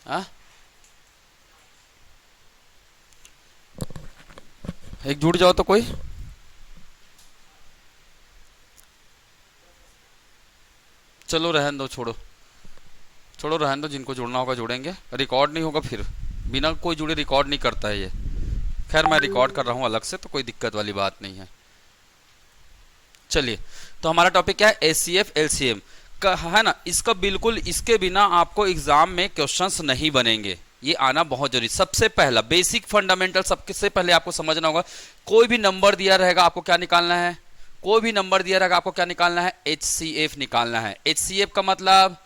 हाँ, एक जुड़ जाओ तो कोई। चलो रहने दो, छोड़ो छोड़ो रहने दो, जिनको जुड़ना होगा जुड़ेंगे, रिकॉर्ड नहीं होगा फिर। बिना कोई जुड़े रिकॉर्ड नहीं करता है ये। खैर मैं रिकॉर्ड कर रहा हूँ अलग से, तो कोई दिक्कत वाली बात नहीं है। चलिए, तो हमारा टॉपिक क्या है, H C F L C M का है ना। इसका बिल्कुल इसके बिना आपको एग्जाम में क्वेश्चंस नहीं बनेंगे, ये आना बहुत जरूरी। सबसे पहला बेसिक फंडामेंटल सबसे पहले आपको समझना होगा। कोई भी नंबर दिया रहेगा आपको क्या निकालना है, कोई भी नंबर दिया रहेगा आपको क्या निकालना है, एच सी एफ निकालना है। एच सी एफ का मतलब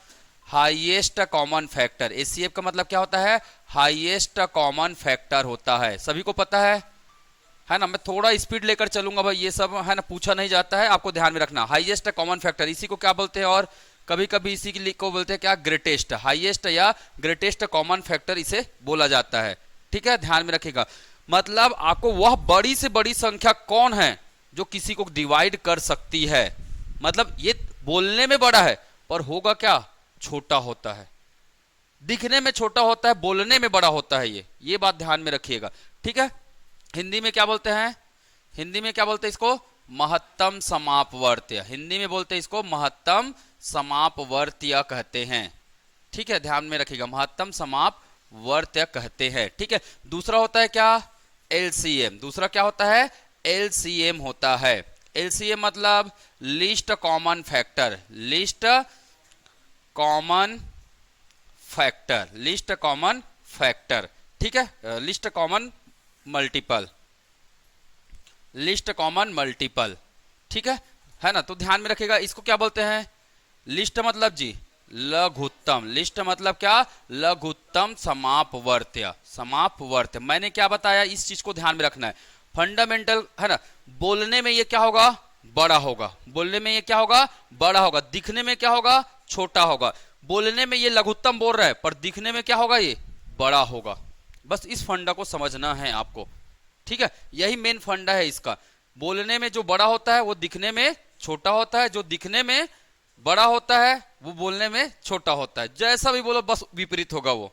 highest common factor. H C F का मतलब क्या होता है, हाईएस्ट कॉमन फैक्टर होता है, सभी को पता है ना। मैं थोड़ा स्पीड लेकर चलूंगा भाई, ये सब है ना पूछा नहीं जाता है, आपको ध्यान में रखना। हाईएस्ट कॉमन फैक्टर इसी को क्या बोलते हैं, और कभी कभी इसी को बोलते हैं क्या, ग्रेटेस्ट, हाईएस्ट या ग्रेटेस्ट कॉमन फैक्टर इसे बोला जाता है। ठीक है, ध्यान में रखिएगा। मतलब आपको वह बड़ी से बड़ी संख्या कौन है जो किसी को डिवाइड कर सकती है। मतलब ये बोलने में बड़ा है पर होगा क्या, छोटा होता है। दिखने में छोटा होता है, बोलने में बड़ा होता है। ये बात ध्यान में रखिएगा। ठीक है, हिंदी में क्या बोलते हैं, हिंदी में क्या बोलते हैं इसको, महत्तम समापवर्त्य। हिंदी में बोलते हैं इसको महत्तम समापवर्त्य कहते हैं। ठीक है, ध्यान में रखिएगा, महत्तम समापवर्त्य कहते हैं। ठीक है, दूसरा होता है क्या, एलसीएम। दूसरा क्या होता है, एलसीएम होता है। एलसीएम मतलब least common factor, least common factor, list common factor. ठीक है, list common multiple, list common multiple. ठीक है ना। तो ध्यान में रखिएगा, इसको क्या बोलते हैं, लिस्ट मतलब जी लघुत्तम, लिस्ट मतलब क्या, लघुत्तम समापवर्त्य, समापवर्त्य। मैंने क्या बताया, इस चीज को ध्यान में रखना है, फंडामेंटल है ना। बोलने में ये क्या होगा, बड़ा होगा। बोलने में ये क्या होगा, बड़ा होगा। दिखने में क्या होगा, छोटा होगा। बोलने में ये लघुत्तम बोल रहा है पर दिखने में क्या होगा, ये बड़ा होगा। बस इस फंडा को समझना है आपको। ठीक है, यही मेन फंडा है इसका। बोलने में जो बड़ा होता है वो दिखने में छोटा होता है, जो दिखने में बड़ा होता है वो बोलने में छोटा होता है। जैसा भी बोलो बस विपरीत होगा वो।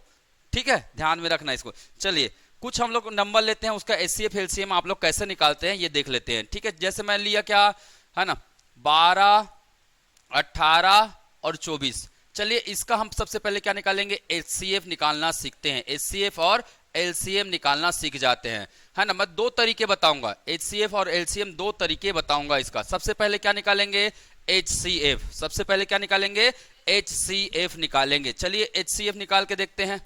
ठीक है, ध्यान में रखना इसको। चलिए, कुछ हम लोग नंबर लेते हैं, उसका एचसीएफ एलसीएम आप लोग कैसे निकालते हैं ये देख लेते हैं। ठीक है, जैसे मैं लिया क्या है ना, 12, 18 और 24। चलिए, इसका हम सबसे पहले क्या निकालेंगे, एचसीएफ निकालना सीखते हैं। एचसीएफ और एलसीएम निकालना सीख जाते हैं, है ना। मैं दो तरीके बताऊंगा, एचसीएफ और एलसीएम दो तरीके बताऊंगा इसका। सबसे पहले क्या निकालेंगे, एचसीएफ। सबसे पहले क्या निकालेंगे, एचसीएफ निकालेंगे। चलिए एचसीएफ निकाल के देखते हैं,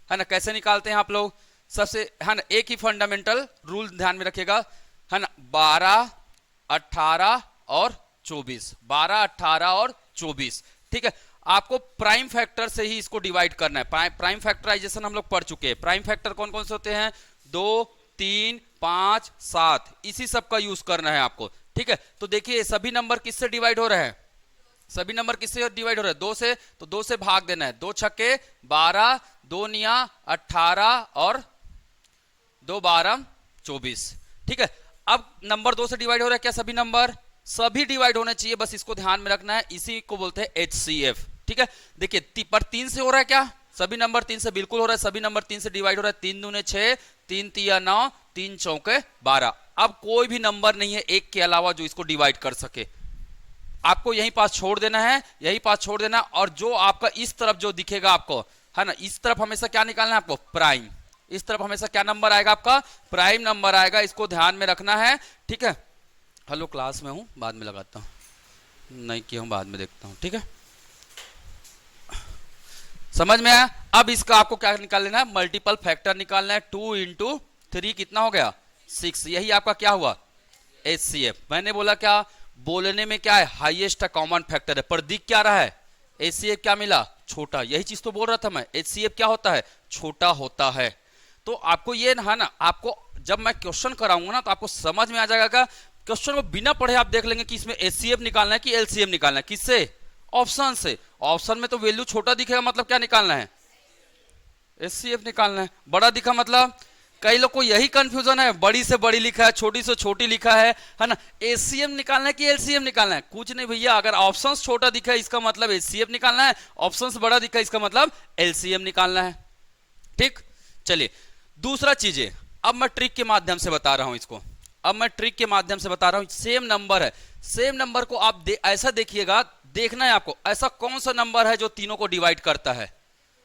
है ना। कैसे निकालते हैं आप लोग, सबसे है ना, एक ही फंडामेंटल रूल ध्यान में रखिएगा, है ना। 12, 18 और 24, 12, 18 और 24। ठीक है, आपको प्राइम फैक्टर से ही इसको डिवाइड करना है। प्राइम फैक्टराइजेशन हम लोग पढ़ चुके हैं। प्राइम फैक्टर कौन कौन से होते हैं, 2, 3, 5, 7, इसी सब का यूज करना है आपको। ठीक है, तो देखिए सभी नंबर किससे डिवाइड हो रहे हैं, सभी नंबर किससे डिवाइड हो रहे हैं, 2 से। तो 2 से भाग देना है, 2 छक्के 12, 2 निया 18 और 2 12 24। ठीक है, अब नंबर 2 से डिवाइड हो रहा है क्या, सभी नंबर, सभी डिवाइड होने चाहिए, बस इसको ध्यान में रखना है। इसी को बोलते हैं एचसीएफ। ठीक है, देखिए पर 3 से हो रहा है क्या, सभी नंबर 3 से बिल्कुल हो रहा है, सभी नंबर 3 से डिवाइड हो रहा है। 3 दूने 6, 3 तिया 9, 3 चौके 12। अब कोई भी नंबर नहीं है एक के अलावा जो इसको डिवाइड कर सके। आपको यहीं पास छोड़ देना है, यहीं पास छोड़ देना। और जो आपका इस तरफ जो दिखेगा आपको, है ना, इस तरफ हमेशा क्या निकालना है आपको, प्राइम। इस तरफ हमेशा क्या नंबर आएगा आपका, प्राइम नंबर आएगा, इसको ध्यान में रखना है। ठीक है, हेलो क्लास में हूं, बाद में लगाता हूं, नहीं किया हूं, बाद में देखता हूं। ठीक है, समझ में आया। अब इसका आपको क्या निकाल लेना है, मल्टीपल फैक्टर निकालना है। 2 × 3 कितना हो गया, 6। यही आपका क्या हुआ, एचसीएफ। मैंने बोला क्या, बोलने में क्या है, हाईएस्ट कॉमन फैक्टर है, पर दिख क्या रहा है, एचसीएफ क्या मिला, छोटा। यही चीज तो बोल रहा था मैं, एचसीएफ क्या होता है, छोटा होता है। तो आपको ये है ना, आपको जब मैं क्वेश्चन कराऊंगा ना तो आपको समझ में आ जाएगा। क्वेश्चन को बिना पढ़े आप देख लेंगे कि इसमें एचसीएफ निकालना है कि एलसीएम निकालना है, किससे, ऑप्शन से। ऑप्शन में तो वैल्यू छोटा दिखेगा, मतलब क्या निकालना है, एचसीएफ निकालना है। बड़ा दिखा मतलब, कई लोग को यही कंफ्यूजन है, बड़ी से बड़ी लिखा है, छोटी से छोटी लिखा है ना। एचसीएम निकालना है कि एलसीएम निकालना है, कुछ नहीं भैया। अगर ऑप्शंस छोटा दिखा है इसका मतलब एचसीएफ निकालना है, ऑप्शंस बड़ा दिखा है इसका मतलब एलसीएम निकालना है। ठीक, चलिए दूसरा चीज है, अब मैं ट्रिक के माध्यम से बता रहा हूं इसको, अब मैं ट्रिक के माध्यम से बता रहा हूं। सेम नंबर है, सेम नंबर को आप ऐसा देखिएगा, देखना है आपको ऐसा कौन सा नंबर है जो तीनों को डिवाइड करता है,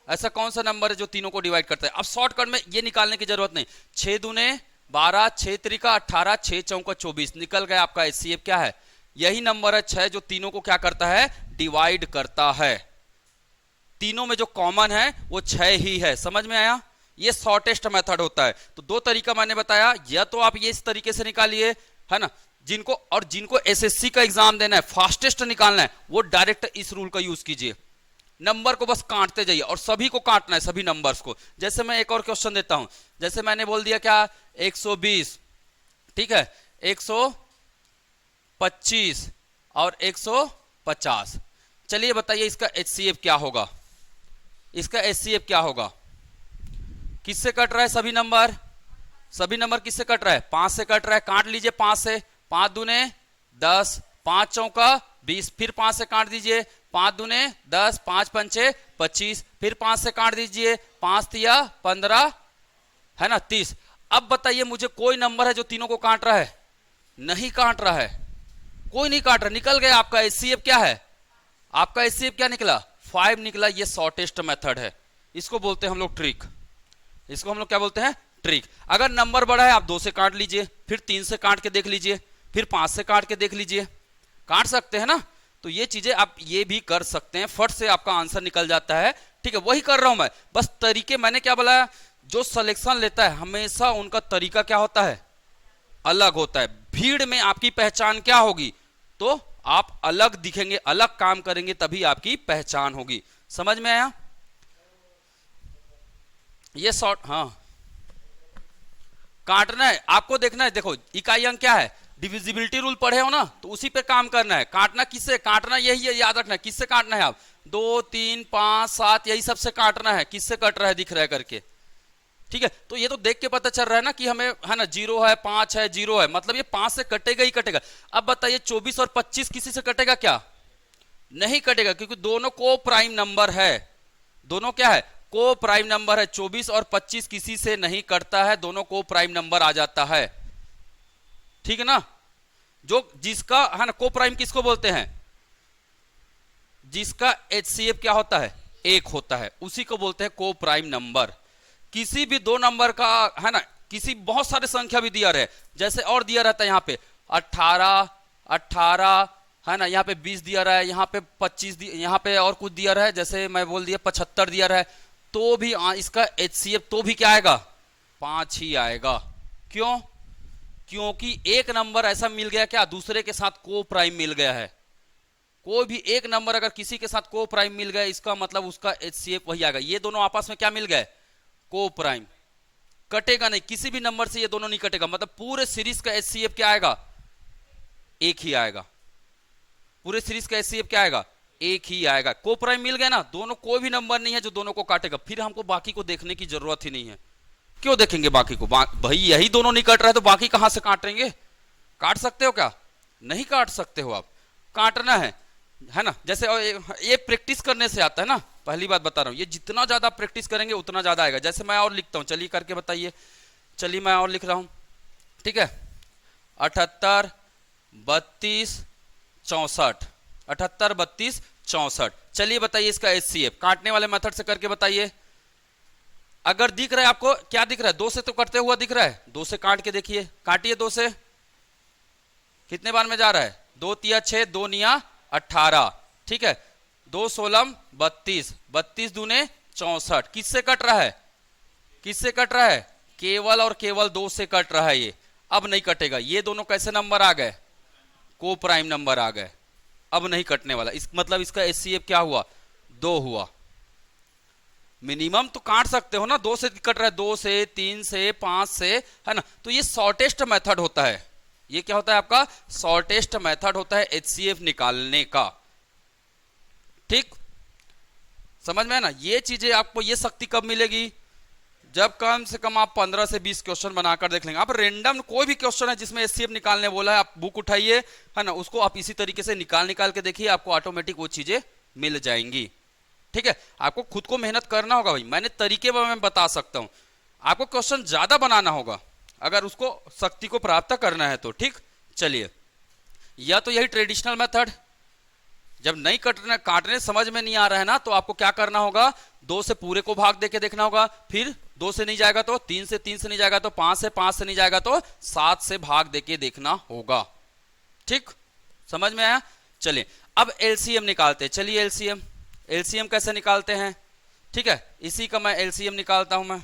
ऐसा कौन सा नंबर है जो तीनों को डिवाइड करता है। अब शॉर्टकट में ये निकालने की जरूरत नहीं, 6 दूने 12, 6 त्रिका 18, 6 चौका 24, निकल गया आपका एचसीएफ क्या है, यही नंबर है 6 जो तीनों को क्या करता है, डिवाइड करता है। तीनों में जो कॉमन है वो 6 ही है, समझ में आया। ये शॉर्टेस्ट मेथड होता है। तो दो तरीका मैंने बताया, या तो आप ये इस तरीके से निकालिए, है ना, जिनको एसएससी का एग्जाम देना है, फास्टेस्ट निकालना है, वो डायरेक्ट इस रूल का यूज कीजिए, नंबर को बस काटते जाइए और सभी को काटना है, सभी नंबर्स को। जैसे मैं एक और क्वेश्चन देता हूं, जैसे मैंने बोल दिया क्या 120, ठीक है, 125 और 150। चलिए बताइए इसका एचसीएफ क्या होगा, इसका एचसीएफ क्या होगा, किससे कट रहा है, सभी नंबर, सभी नंबर किससे कट रहा है, 5 से कट रहा है, काट लीजिए 5 से, 5 दूने 10, 5 चौका 20, फिर 5 से काट दीजिए, 5 दूने 10, 5 पंचे 25, फिर 5 से काट दीजिए, 5 तिया 15, है ना 30। अब बताइए मुझे कोई नंबर है जो तीनों को काट रहा है, नहीं काट रहा है, कोई नहीं काट रहा, निकल गया आपका एचसीएफ क्या है, आपका एचसीएफ क्या निकला, 5 निकला। ये शॉर्टेस्ट मेथड है, इसको बोलते हैं हम लोग ट्रिक, इसको हम लोग क्या बोलते हैं, ट्रिक। अगर नंबर बड़ा है आप 2 से काट लीजिए, फिर 3 से काट के देख लीजिए, फिर 5 से काट के देख लीजिए, काट सकते हैं ना। तो ये चीजें आप ये भी कर सकते हैं, फट से आपका आंसर निकल जाता है, ठीक है। वही कर रहा हूं मैं, बस तरीके मैंने क्या बोला, जो सिलेक्शन लेता है हमेशा उनका तरीका क्या होता है, अलग होता है। भीड़ में आपकी पहचान क्या होगी, तो आप अलग दिखेंगे, अलग काम करेंगे, तभी आपकी पहचान होगी। समझ में आया ये शॉर्ट, हाँ काटना है आपको, देखना है, देखो इकाई अंक क्या है, डिविजिबिलिटी रूल पढ़े हो ना, तो उसी पे काम करना है। काटना किससे, काटना यही है, याद रखना है किससे काटना है, आप 2, 3, 5, 7 यही सबसे काटना है, किससे कट रहा है दिख रहा है करके, ठीक है। तो ये तो देख के पता चल रहा है ना कि हमें, है ना, 0 है, 5 है, 0 है, मतलब ये 5 से कटेगा ही कटेगा। अब बताइए 24 और 25 किसी से कटेगा क्या, नहीं कटेगा, क्योंकि दोनों को प्राइम नंबर है, दोनों क्या है, को प्राइम नंबर है। 24 और 25 किसी से नहीं कटता है, दोनों को प्राइम नंबर आ जाता है, ठीक है ना। जो जिसका, है ना, को प्राइम किसको बोलते हैं, जिसका एचसीएफ क्या होता है, 1 होता है, उसी को बोलते हैं को प्राइम नंबर। किसी भी दो नंबर का, है ना, किसी बहुत सारे संख्या भी दिया रहे, जैसे और दिया रहता है यहाँ पे 18, है ना, यहाँ पे 20 दिया रहा है, यहाँ पे 25, यहाँ पे और कुछ दिया रहा है, जैसे मैं बोल दिया 75 दिया रहा है, तो भी इसका एचसीएफ तो भी क्या आएगा, 5 ही आएगा। क्यों, क्योंकि एक नंबर ऐसा मिल गया क्या, दूसरे के साथ को प्राइम मिल गया है। कोई भी एक नंबर अगर किसी के साथ को प्राइम मिल गया, इसका मतलब उसका एचसीएफ वही आएगा। ये दोनों आपस में क्या मिल गए, को प्राइम, कटेगा नहीं, किसी भी नंबर से ये दोनों नहीं कटेगा, मतलब पूरे सीरीज का एचसीएफ क्या आएगा, 1 ही आएगा, पूरे सीरीज का एचसीएफ क्या आएगा, 1 ही आएगा। को प्राइम मिल गया ना, दोनों कोई भी नंबर नहीं है जो दोनों को काटेगा, फिर हमको बाकी को देखने की जरूरत ही नहीं है। क्यों देखेंगे बाकी को, भाई यही दोनों नहीं कट रहा है तो बाकी कहां से काटेंगे, काट सकते हो क्या, नहीं काट सकते हो आप, काटना है ना। जैसे ये प्रैक्टिस करने से आता है ना, पहली बात बता रहा हूं, ये जितना ज्यादा प्रैक्टिस करेंगे उतना ज्यादा आएगा। जैसे मैं और लिखता हूं, चलिए करके बताइए, चलिए मैं और लिख रहा हूं, ठीक है, 78, 32, 64, 78, 32, 64। चलिए बताइए इसका एचसीएफ काटने वाले मेथड से करके बताइए। अगर दिख रहा है आपको, क्या दिख रहा है, 2 से तो कटते हुआ दिख रहा है, 2 से काट के देखिए, काटिए 2 से, कितने बार में जा रहा है, 2 तिया 6, 2 निया 18, ठीक है, 2 16 32, 32 दूने 64, किससे कट रहा है, किससे कट रहा है, केवल और केवल 2 से कट रहा है ये, अब नहीं कटेगा। ये दोनों कैसे नंबर आ गए, को प्राइम नंबर आ गए, अब नहीं कटने वाला, इस मतलब इसका एचसीएफ क्या हुआ, 2 हुआ। मिनिमम तो काट सकते हो ना, 2 से कट रहा है, 2 से, 3 से, 5 से, है ना। तो ये शॉर्टेस्ट मेथड होता है, ये क्या होता है आपका, शॉर्टेस्ट मेथड होता है एचसीएफ निकालने का, ठीक, समझ में है ना। ये चीजें आपको, ये शक्ति कब मिलेगी, जब कम से कम आप 15 से 20 क्वेश्चन बनाकर देख लेंगे। आप रेंडम कोई भी क्वेश्चन है जिसमें एचसीएफ निकालने बोला है, आप बुक उठाइए, है ना, उसको आप इसी तरीके से निकाल के देखिए, आपको ऑटोमेटिक वो चीजें मिल जाएंगी। ठीक है, आपको खुद को मेहनत करना होगा भाई, मैंने तरीके मैं बता सकता हूं, आपको क्वेश्चन ज्यादा बनाना होगा अगर उसको शक्ति को प्राप्त करना है तो। ठीक, चलिए, या तो यही ट्रेडिशनल मेथड, जब नहीं काटने समझ में नहीं आ रहा है ना, तो आपको क्या करना होगा, 2 से पूरे को भाग देके देखना होगा, फिर 2 से नहीं जाएगा तो 3 से, 3 से नहीं जाएगा तो 5 से, 5 से नहीं जाएगा तो 7 से भाग देके देखना होगा। ठीक, समझ में आया? चलिए अब एलसीएम निकालते हैं। चलिए एलसीएम कैसे निकालते हैं, ठीक है, इसी का मैं एलसीएम निकालता हूं मैं।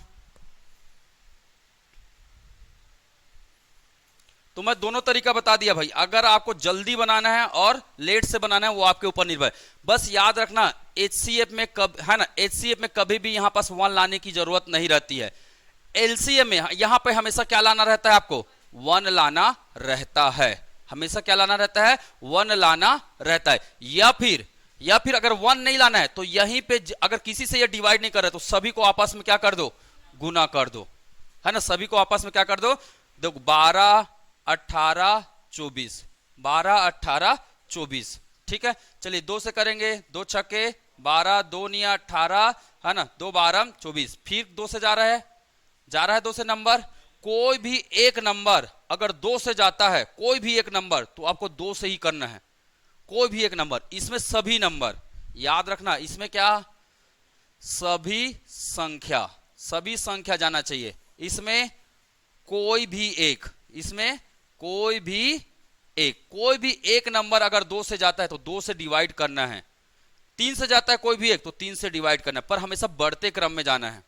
तो मैं दोनों तरीका बता दिया भाई, अगर आपको जल्दी बनाना है और लेट से बनाना है वो आपके ऊपर निर्भर है। बस याद रखना एचसीएफ में है ना, एचसीएफ में कभी भी यहां पास 1 लाने की जरूरत नहीं रहती है। एलसीएम में यहां पे हमेशा क्या लाना रहता है, आपको 1 लाना रहता है, हमेशा क्या लाना रहता है, 1 लाना रहता है। या फिर अगर 1 नहीं लाना है तो यहीं पे अगर किसी से ये डिवाइड नहीं कर रहे तो सभी को आपस में क्या कर दो, गुना कर दो, है ना, सभी को आपस में क्या कर दो, देखो 12 18 24, 12 18 24, ठीक है। चलिए 2 से करेंगे, 2 छक्के 12, 2 निया 18, है ना, 2 12 24, फिर 2 से जा रहा है 2 से नंबर, कोई भी एक नंबर अगर 2 से जाता है, कोई भी एक नंबर, तो आपको 2 से ही करना है, कोई भी एक नंबर। इसमें सभी नंबर याद रखना, इसमें क्या, सभी संख्या जाना चाहिए, इसमें कोई भी एक, इसमें कोई भी एक नंबर अगर 2 से जाता है तो 2 से डिवाइड करना है, 3 से जाता है कोई भी एक तो 3 से डिवाइड करना है, पर हमेशा बढ़ते क्रम में जाना है,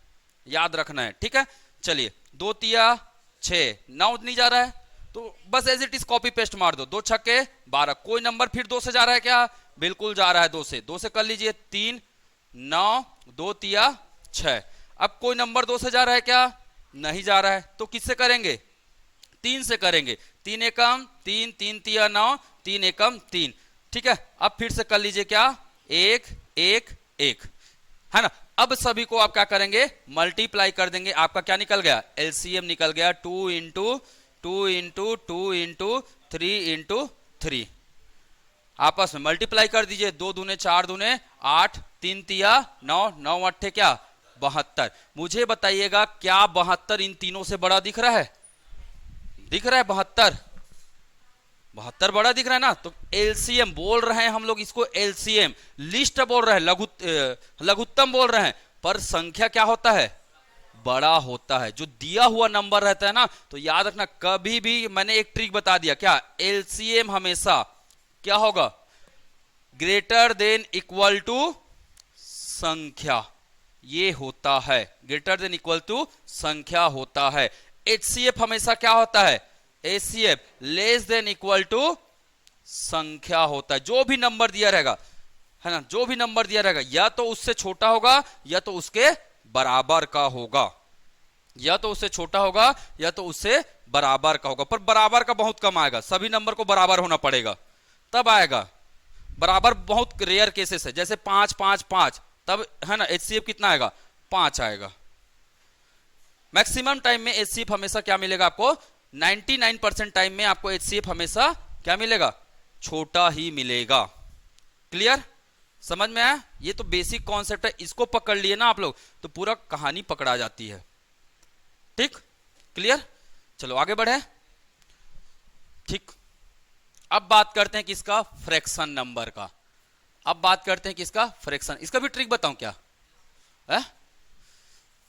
याद रखना है, ठीक है। चलिए 2 तिया 6, 9 नहीं जा रहा है तो बस as it is copy paste मार दो, 2 छक्के 12, कोई नंबर फिर 2 से जा रहा है क्या, बिल्कुल जा रहा है 2 से कर लीजिए, 3 9, 2 तिया 6। अब कोई नंबर 2 से जा रहा है क्या, नहीं जा रहा है, तो किससे करेंगे, 3 से करेंगे, 3 एकम 3, 3 तिया 9, 3 एकम 3, ठीक है। अब फिर से कर लीजिए क्या, 1 1 1, है ना। अब सभी को आप क्या करेंगे, मल्टीप्लाई कर देंगे, आपका क्या निकल गया, एलसीएम निकल गया, 2 इंटू 2 इंटू 2 इंटू 3 इंटू 3, आपस में मल्टीप्लाई कर दीजिए, 2 दूने 4 दूने 8, 3 तिया 9, 9 अट्ठे क्या 72। मुझे बताइएगा क्या 72 इन तीनों से बड़ा दिख रहा है, दिख रहा है 72 बड़ा दिख रहा है ना। तो एलसीएम बोल रहे हैं हम लोग इसको, एलसीएम लिस्ट बोल रहे हैं, लघुत्तम बोल रहे हैं, पर संख्या क्या होता है, बड़ा होता है। जो दिया हुआ नंबर रहता है ना, तो याद रखना कभी भी, मैंने एक ट्रिक बता दिया, क्या एलसीएम हमेशा क्या होगा, ग्रेटर देन इक्वल टू संख्या, ये होता है, ग्रेटर देन इक्वल टू संख्या होता है। एचसीएफ हमेशा क्या होता है, HCF less than equal to संख्या होता है। जो भी नंबर दिया रहेगा, है ना, जो भी नंबर दिया रहेगा या तो उससे छोटा होगा या तो उसके बराबर का होगा, या तो उससे छोटा होगा या तो उससे बराबर का होगा, पर बराबर का बहुत कम आएगा, सभी नंबर को बराबर होना पड़ेगा तब आएगा, बराबर बहुत रेयर केसेस है, जैसे 5 5 5, तब है ना एचसीएफ कितना आएगा, 5 आएगा। मैक्सिमम टाइम में एचसीएफ हमेशा क्या मिलेगा आपको, 99% टाइम में आपको एचसीएफ हमेशा क्या मिलेगा, छोटा ही मिलेगा। क्लियर, समझ में आया? ये तो बेसिक कॉन्सेप्ट है, इसको पकड़ लिए ना आप लोग तो पूरा कहानी पकड़ा जाती है। ठीक, क्लियर, चलो आगे बढ़े। ठीक, अब बात करते हैं किसका, फ्रैक्शन नंबर का। अब बात करते हैं किसका, फ्रैक्शन। इसका भी ट्रिक बताऊं क्या है?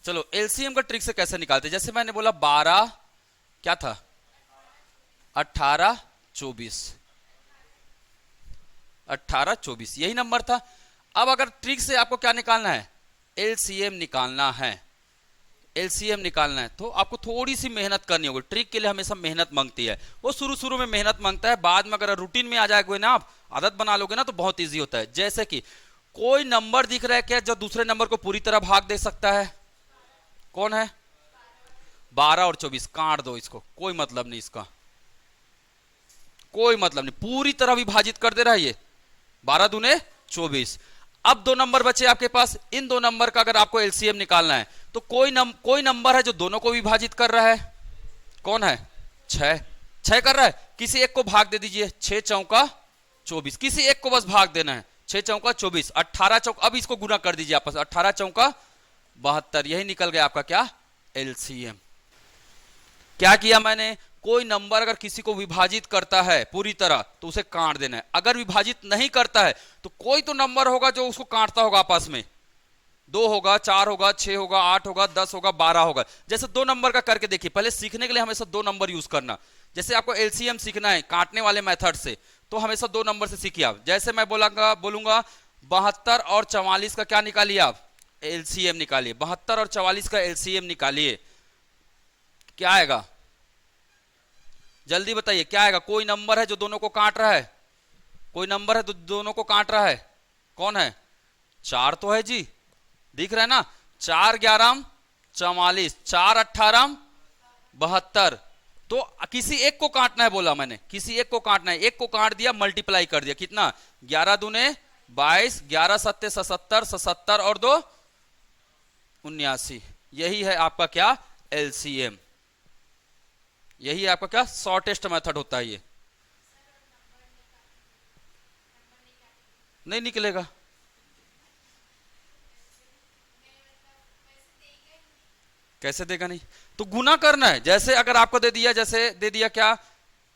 चलो एलसीएम का ट्रिक से कैसे निकालते हैं, जैसे मैंने बोला 12 क्या था, 18 24, 18 24 यही नंबर था। अब अगर ट्रिक से आपको क्या निकालना है, एलसीएम निकालना है, एलसीएम निकालना है, तो आपको थोड़ी सी मेहनत करनी होगी। ट्रिक के लिए हमेशा मेहनत मांगती है, वो शुरू में मेहनत मांगता है, बाद में अगर रूटीन में आ जाएगा ना, आप आदत बना लोगे ना, तो बहुत इजी होता है। जैसे कि कोई नंबर दिख रहा है क्या जो दूसरे नंबर को पूरी तरह भाग दे सकता है, कौन है, 12 और 24, काट दो इसको, कोई मतलब नहीं, इसका कोई मतलब नहीं, पूरी तरह विभाजित कर दे रहा है ये, 12 दूने 24। अब 2 नंबर बचे आपके पास, इन 2 नंबर का अगर आपको एलसीएम निकालना है तो कोई नंबर है जो दोनों को विभाजित कर रहा है, कौन है, 6 कर रहा है, किसी एक को भाग दे दीजिए, 6 चौका 24, किसी एक को बस भाग देना है, 6 चौका 24, 18 चौका, अब इसको गुना कर दीजिए आपस, 18 चौका 72, यही निकल गया आपका क्या, एलसीएम। क्या किया मैंने, कोई नंबर अगर किसी को विभाजित करता है पूरी तरह तो उसे काट देना है, अगर विभाजित नहीं करता है तो कोई तो नंबर होगा जो उसको काटता होगा आपस में, 2 होगा, 4 होगा, 6 होगा, 8 होगा, 10 होगा, 12 होगा। जैसे 2 नंबर का करके देखिए, पहले सीखने के लिए हमेशा 2 नंबर यूज करना। जैसे आपको एलसीएम सीखना है काटने वाले मेथड से, तो हमेशा 2 नंबर से सीखिए आप। जैसे मैं बोलूंगा 72 और 44 का क्या निकालिए आप, एलसीएम निकालिए, 72 और 44 का एलसीएम निकालिए, क्या आएगा, जल्दी बताइए क्या आएगा। कोई नंबर है जो दोनों को काट रहा है, कोई नंबर है जो दोनों को काट रहा है, कौन है, 4 तो है जी, दिख रहा है ना, 4 11 44, 4 18 72, तो किसी एक को काटना है बोला मैंने, किसी एक को काटना है, एक को काट दिया, मल्टीप्लाई कर दिया, कितना, 11 दूने 22, 11 सत्ते 77, 77 और 2 79, यही है आपका क्या, एलसीएम। यही आपका क्या शॉर्टेस्ट मेथड होता है। ये नहीं निकलेगा, कैसे देगा, नहीं तो गुना करना है। जैसे अगर आपको दे दिया, जैसे दे दिया क्या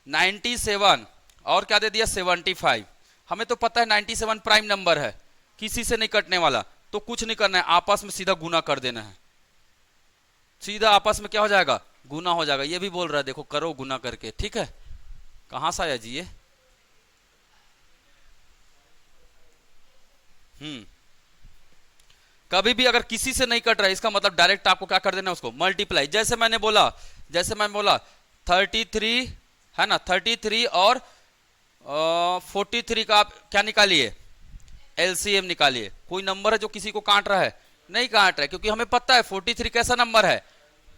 97 और क्या दे दिया 75, हमें तो पता है 97 प्राइम नंबर है, किसी से नहीं कटने वाला, तो कुछ नहीं करना है, आपस में सीधा गुना कर देना है, सीधा आपस में क्या हो जाएगा, गुना हो जाएगा। ये भी बोल रहा है देखो, करो गुना करके, ठीक है, कहां से आया जी ये, कभी भी अगर किसी से नहीं कट रहा है, इसका मतलब डायरेक्ट आपको क्या कर देना, उसको मल्टीप्लाई। जैसे मैं बोला 33 है ना, 33 और 43 का आप क्या निकालिए, एलसीएम निकालिए। कोई नंबर है जो किसी को काट रहा है, नहीं काट रहा है, क्योंकि हमें पता है 43 कैसा नंबर है,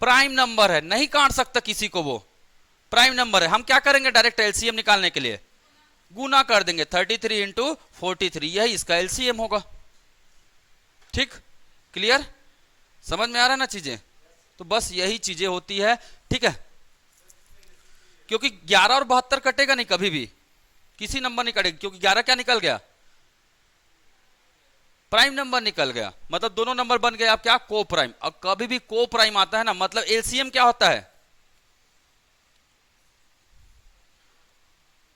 प्राइम नंबर है, नहीं काट सकता किसी को, वो प्राइम नंबर है। हम क्या करेंगे, डायरेक्ट एलसीएम निकालने के लिए गुना कर देंगे, 33 इंटू 43, यही इसका एलसीएम होगा। ठीक, क्लियर, समझ में आ रहा है ना चीजें, तो बस यही चीजें होती है, ठीक है। क्योंकि 11 और 72 कटेगा नहीं कभी भी, किसी नंबर नहीं कटेगा, क्योंकि 11 क्या निकल गया, प्राइम नंबर निकल गया, मतलब दोनों नंबर बन गए आप क्या, को प्राइम। अब कभी भी को प्राइम आता है ना, मतलब एलसीएम क्या होता है,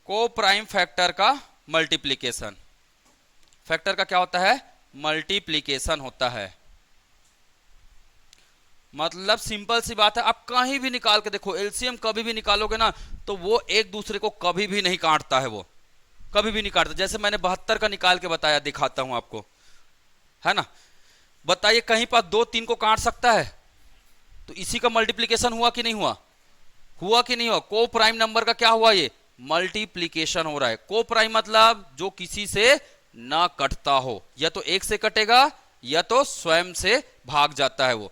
को प्राइम फैक्टर का मल्टीप्लीकेशन, फैक्टर का क्या होता है, मल्टीप्लीकेशन होता है। मतलब सिंपल सी बात है, आप कहीं भी निकाल के देखो, एलसीएम कभी भी निकालोगे ना तो वो एक दूसरे को कभी भी नहीं काटता है, वो कभी भी नहीं काटता। जैसे मैंने 72 का निकाल के बताया, दिखाता हूं आपको, है ना, बताइए कहीं पर 2 3 को काट सकता है, तो इसी का मल्टीप्लीकेशन हुआ कि नहीं हुआ, हुआ कि नहीं हुआ, को प्राइम नंबर का क्या हुआ, ये मल्टीप्लीकेशन हो रहा है। को प्राइम मतलब जो किसी से ना कटता हो, या तो एक से कटेगा या तो स्वयं से भाग जाता है वो,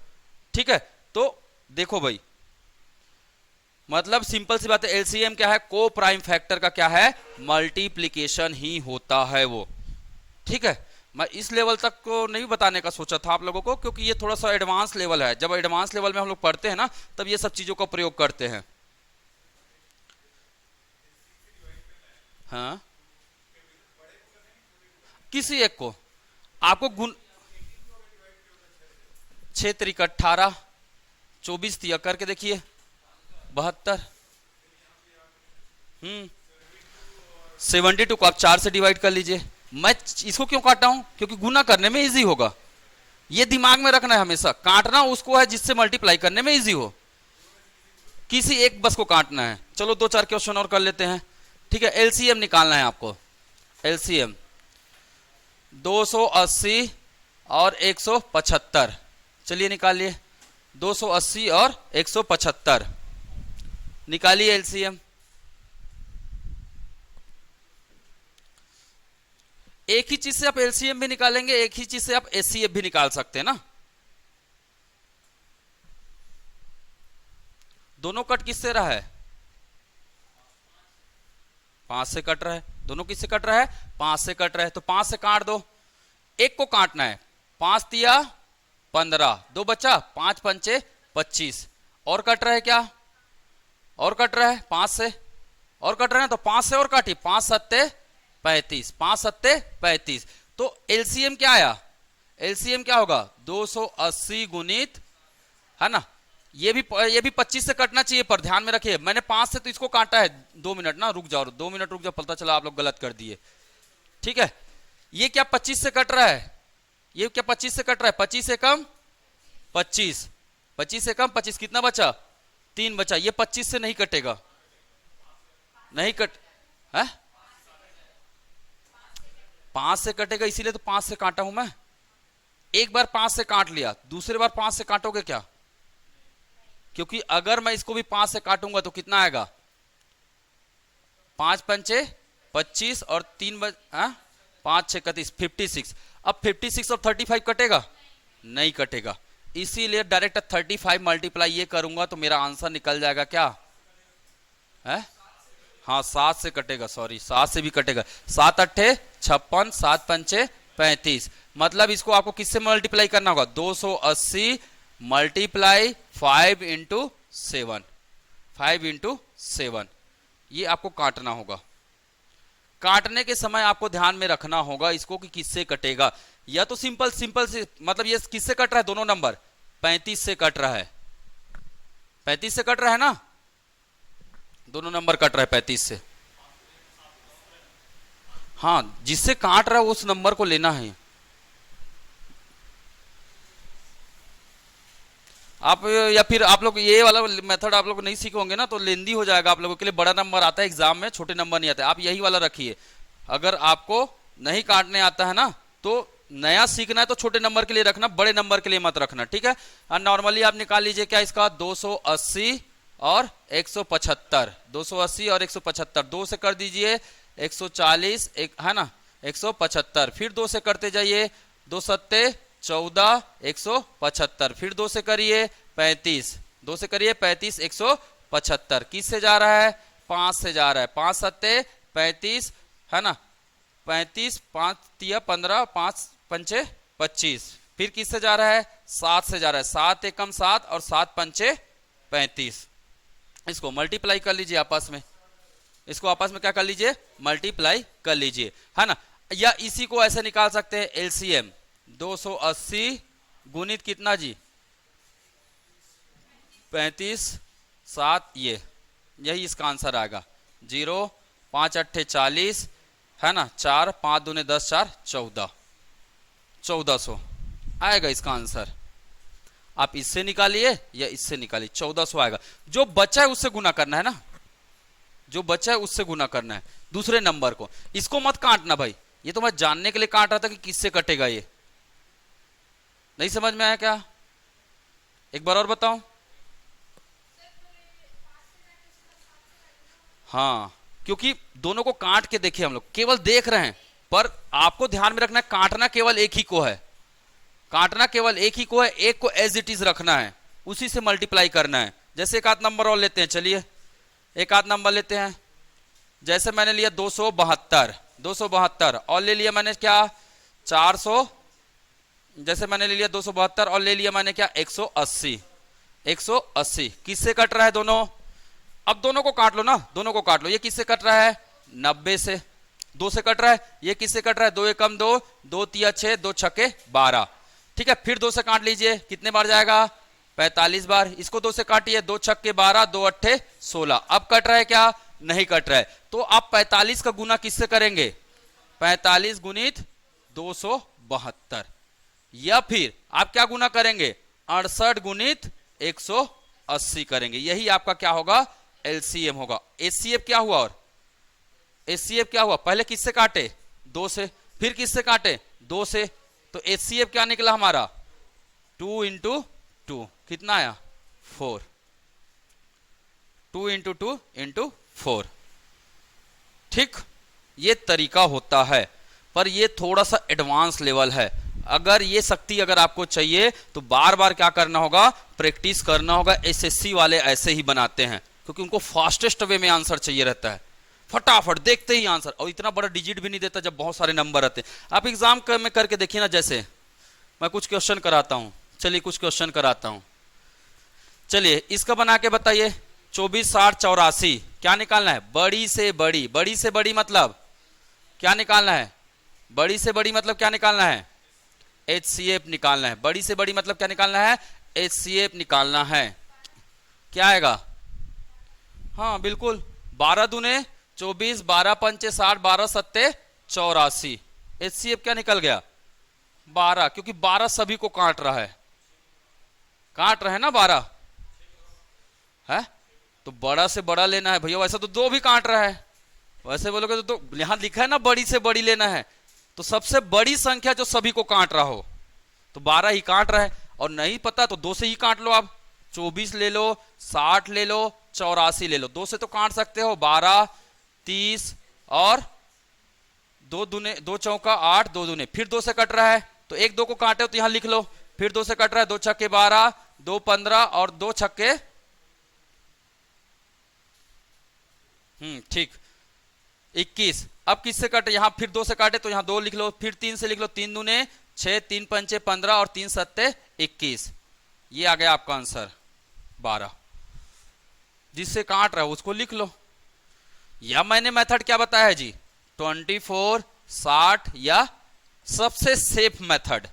ठीक है। तो देखो भाई, मतलब सिंपल सी बात है, एलसीएम क्या है, को प्राइम फैक्टर का क्या है, मल्टीप्लीकेशन ही होता है वो, ठीक है। मैं इस लेवल तक को नहीं बताने का सोचा था आप लोगों को, क्योंकि ये थोड़ा सा एडवांस लेवल है। जब एडवांस लेवल में हम लोग पढ़ते हैं ना, तब ये सब चीजों का प्रयोग करते हैं। हाँ, किसी एक को आपको गुण, 6 त्रिक 18, 24 तिया करके देखिए 72, 72 को आप 4 से डिवाइड कर लीजिए। मैं इसको क्यों काटा हूं, क्योंकि गुना करने में इजी होगा, ये दिमाग में रखना है हमेशा, काटना उसको है जिससे मल्टीप्लाई करने में इजी हो, किसी एक बस को काटना है। चलो 2 4 क्वेश्चन और कर लेते हैं, ठीक है। एलसीएम निकालना है आपको, एलसीएम 280 और 175, चलिए निकालिए, 280 और 175 निकालिए एलसीएम। एक ही चीज से आप एलसीएम भी निकालेंगे, एक ही चीज से आप एचसीएफ भी निकाल सकते हैं ना। दोनों कट किससे रहा है, 5 से कट रहा है, दोनों किससे कट रहा है, 5 से कट रहा है, तो 5 से काट दो, एक को काटना है, 5 तिया 15, 2 बचा, 5 पंचे 25, और कट रहा है क्या, और कट रहा है 5 से, और कट रहा है, तो 5 से और काटी, 5 सत्ते 35, 5 सत्ते 35, तो एलसीएम क्या आया, एलसीएम क्या होगा 280 गुणित, है ना, ये भी 25 से कटना चाहिए, पर ध्यान में रखिए मैंने 5 से तो इसको काटा है, 2 मिनट ना रुक जाओ, 2 मिनट रुक जाओ, पता चला आप लोग गलत कर दिए। ठीक है, ये क्या 25 से कट रहा है, ये क्या 25 से कट रहा है, 25 से कम 25, 25 से कम 25, कितना बचा 3 बचा, ये 25 से नहीं कटेगा, नहीं कट है, 5 से कटेगा, इसीलिए तो 5 से काटा हूं मैं। एक बार 5 से काट लिया, दूसरे बार 5 से काटोगे क्या, क्योंकि अगर मैं इसको भी 5 से काटूंगा तो कितना आएगा, 5 पंचे 25 और 3 5 6 31, 56। अब 56 और 35 कटेगा, नहीं कटेगा, इसीलिए डायरेक्ट 35 मल्टीप्लाई ये करूंगा तो मेरा आंसर निकल जाएगा क्या है, हाँ 7 से कटेगा, सॉरी 7 से भी कटेगा, 7 अट्ठे 56, 7 पंचे 35, मतलब इसको आपको किससे मल्टीप्लाई करना होगा, 280 मल्टीप्लाई 5 इंटू 7, 5 इंटू 7, ये आपको काटना होगा। काटने के समय आपको ध्यान में रखना होगा इसको कि किससे कटेगा, या तो सिंपल से, मतलब ये किससे कट रहा है, दोनों नंबर 35 से कट रहा है, 35 से कट रहा है ना, दोनों नंबर कट रहा है 35 से, हाँ जिससे काट रहा है उस नंबर को लेना है। आप या फिर आप लोग ये वाला मेथड आप लोग नहीं सीखोगे ना तो लेंदी हो जाएगा आप लोगों के लिए, बड़ा नंबर आता है एग्जाम में, छोटे नंबर नहीं आते, आप यही वाला रखिए। अगर आपको नहीं काटने आता है ना तो नया सीखना है तो छोटे नंबर के लिए रखना, बड़े नंबर के लिए मत रखना, ठीक है। और नॉर्मली आप निकाल लीजिए क्या इसका 280 और 175, 280 और 175, 2 से कर दीजिए 140, है ना 175, फिर 2 से करते जाइए, 2 सत्ते 14, 175, फिर 2 से करिए 35, 2 से करिए 35, 175, किस से जा रहा है 5 से जा रहा है, 5 सत्ते 35, है ना 35, 5 तिया 15, 5 पंचे 25, फिर किस से जा रहा है 7 से जा रहा है, 7 एकम 7 और 7 पंचे 35, इसको मल्टीप्लाई कर लीजिए आपस में, इसको आपस में क्या कर लीजिए मल्टीप्लाई कर लीजिए, है ना। या इसी को ऐसे निकाल सकते हैं एलसीएम 280 गुणित कितना जी 35, 7, ये यही इसका आंसर आएगा, 0 5 अट्ठे 40, है ना 4 5 दूने 10 4 14, 1400 आएगा इसका आंसर। आप इससे निकालिए या इससे निकालिए 1400 आएगा, जो बचा है उससे गुना करना है ना, जो बचा है उससे गुना करना है दूसरे नंबर को, इसको मत काटना भाई, ये तो मैं जानने के लिए काट रहा था कि किससे कटेगा, ये नहीं समझ में आया क्या, एक बार और बताऊं। हाँ क्योंकि दोनों को काट के देखिए, हम लोग केवल देख रहे हैं, पर आपको ध्यान में रखना है काटना केवल एक ही को है, काटना केवल एक ही को है, एक को एज इट इज रखना है, उसी से मल्टीप्लाई करना है। जैसे एक आध नंबर और लेते हैं, चलिए एक आध नंबर लेते हैं, जैसे मैंने लिया 272, 272 और ले लिया मैंने क्या 400, जैसे मैंने ले लिया 272 और ले लिया मैंने क्या 180, 180 किससे कट रहा है दोनों, अब दोनों को काट लो ना, दोनों को काट लो, ये किससे कट रहा है 90 से, 2 से कट रहा है, ये किससे कट रहा है 2 एकम 2, 2 तिया 6, 2 छक्के 12, ठीक है। फिर 2 से काट लीजिए, कितने बार जाएगा 45 बार, इसको 2 से काटिए, 2 छक्के 12, 2 अट्ठे 16, अब कट रहा है क्या नहीं कट रहा है, तो आप 45 का गुना किससे करेंगे 45 गुणित 272, या फिर आप क्या गुना करेंगे 68 गुणित 180 करेंगे, यही आपका क्या होगा एलसीएम होगा। एचसीएफ क्या हुआ, और एचसीएफ क्या हुआ, पहले किससे काटे 2 से, फिर किससे काटे 2 से, तो एचसीएफ क्या निकला हमारा 2 इंटू 2, कितना आया 4, 2 इंटू 2 इंटू 4, ठीक। ये तरीका होता है, पर ये थोड़ा सा एडवांस लेवल है, अगर ये शक्ति अगर आपको चाहिए तो बार बार क्या करना होगा प्रैक्टिस करना होगा। एसएससी वाले ऐसे ही बनाते हैं क्योंकि उनको फास्टेस्ट वे में आंसर चाहिए रहता है, फटाफट देखते ही आंसर, और इतना बड़ा डिजिट भी नहीं देता जब बहुत सारे नंबर रहते हैं। आप एग्जाम में करके देखिए ना, जैसे मैं कुछ क्वेश्चन कराता हूं, चलिए कुछ क्वेश्चन कराता हूं, चलिए इसका बना के बताइए 24 60 84 क्या निकालना है, बड़ी से बड़ी, बड़ी से बड़ी मतलब क्या निकालना है बड़ी से बड़ी मतलब क्या निकालना है? HCF निकालना है। बड़ी से बड़ी मतलब क्या निकालना है? HCF निकालना है। क्या आएगा? हाँ बिल्कुल, 12 दूने 24, 12 पंचे 60, 12 सत्ते 84। HCF क्या निकल गया? 12, क्योंकि 12 सभी को काट रहा है, काट रहे हैं ना 12 है, तो बड़ा से बड़ा लेना है भैया। वैसा तो दो भी काट रहा है, वैसे बोलोगे तो यहां लिखा है ना बड़ी से बड़ी लेना है, तो सबसे बड़ी संख्या जो सभी को काट रहा हो, तो 12 ही काट रहा है। और नहीं पता तो दो से ही काट लो आप, 24 ले लो, 60 ले लो, 84 ले लो, दो से तो काट सकते हो। 12, 30 और दो दूने, दो चौका 8, दो दूने, फिर दो से कट रहा है, तो एक दो को काटे हो तो यहां लिख लो, फिर दो से कट रहा है, 2 छक्के 12, 2 15 और 2 छक्के ठीक 21। अब किससे काटे? यहां फिर दो से काटे तो यहां दो लिख लो, फिर 3 से लिख लो, 3 दूने 6, 3 पंचे 15 और 3 सत्ते 21। ये आ गया आपका आंसर 12। जिससे काट रहा है उसको लिख लो। या मैंने मेथड क्या बताया है जी? 24, 60 या सबसे सेफ मेथड,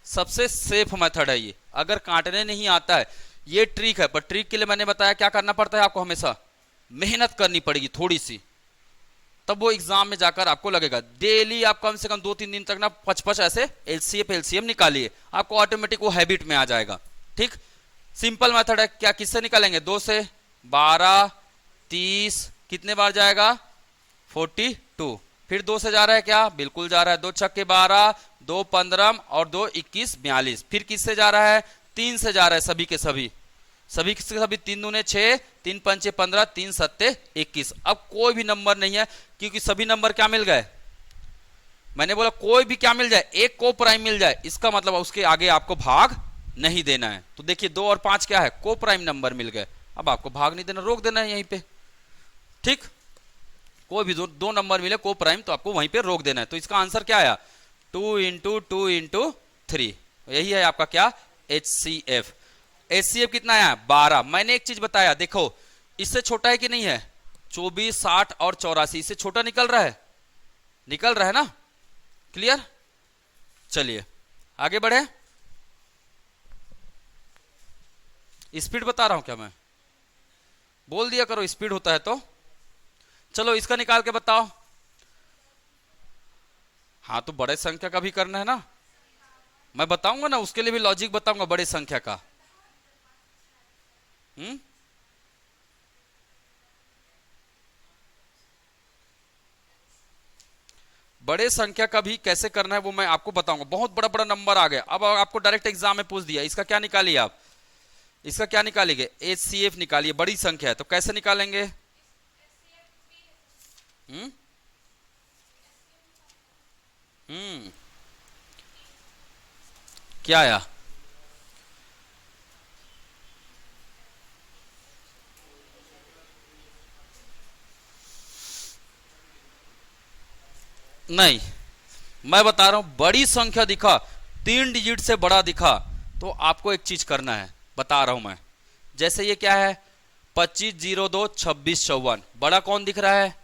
सबसे सेफ मेथड है ये। अगर काटने नहीं आता है, ये ट्रिक है, पर ट्रिक के लिए मैंने बताया क्या करना पड़ता है आपको, हमेशा मेहनत करनी पड़ेगी थोड़ी सी, तब वो एग्जाम में जाकर आपको लगेगा। डेली आप कम से कम 2-3 दिन तक ना 55 ऐसे LCF LCM निकालिए, आपको ऑटोमेटिक वो हैबिट में आ जाएगा। ठीक, सिंपल मेथड है। क्या किससे निकालेंगे? 2 से 12, 30 कितने बार जाएगा? 42। फिर 2 से जा रहा है क्या? बिल्कुल जा रहा है, 2 छक्के 12, 2 15 और 2 21 42। फिर किससे जा रहा है? 3 से जा रहा है, सभी के सभी, सभी के सभी, 3 दूने 6, 3 पंचे 15, 3 सत्ते 21। अब कोई भी नंबर नहीं है, क्योंकि सभी नंबर क्या मिल गए? मैंने बोला कोई भी क्या मिल जाए, एक को प्राइम मिल जाए, इसका मतलब उसके आगे आपको भाग नहीं देना है। तो देखिए 2 और 5 क्या है? को प्राइम नंबर मिल गए, अब आपको भाग नहीं देना, रोक देना है यहीं पे। ठीक, कोई भी दो नंबर मिले को प्राइम तो आपको वहीं पे रोक देना है। तो इसका आंसर क्या आया? 2 इंटू 2 इंटू 3, यही है आपका क्या? HCF। HCF कितना आया? 12। मैंने एक चीज बताया, देखो इससे छोटा है कि नहीं है? 24, 60 और 84, इससे छोटा निकल रहा है, निकल रहा है ना? क्लियर? चलिए आगे बढ़े। स्पीड बता रहा हूं क्या मैं? बोल दिया करो स्पीड होता है तो। चलो इसका निकाल के बताओ। हाँ तो बड़े संख्या का भी करना है ना, मैं बताऊंगा ना, उसके लिए भी लॉजिक बताऊंगा बड़े संख्या का। बड़े संख्या का भी कैसे करना है वो मैं आपको बताऊंगा। बहुत बड़ा बड़ा नंबर आ गया, अब आपको डायरेक्ट एग्जाम में पूछ दिया, इसका क्या निकालिए आप? इसका क्या निकालेंगे? HCF निकालिए, बड़ी संख्या है तो कैसे निकालेंगे? क्या आया? नहीं, मैं बता रहा हूं, बड़ी संख्या दिखा, 3 डिजिट से बड़ा दिखा, तो आपको एक चीज करना है, बता रहा हूं मैं। जैसे ये क्या है? 2502 2654, बड़ा कौन दिख रहा है?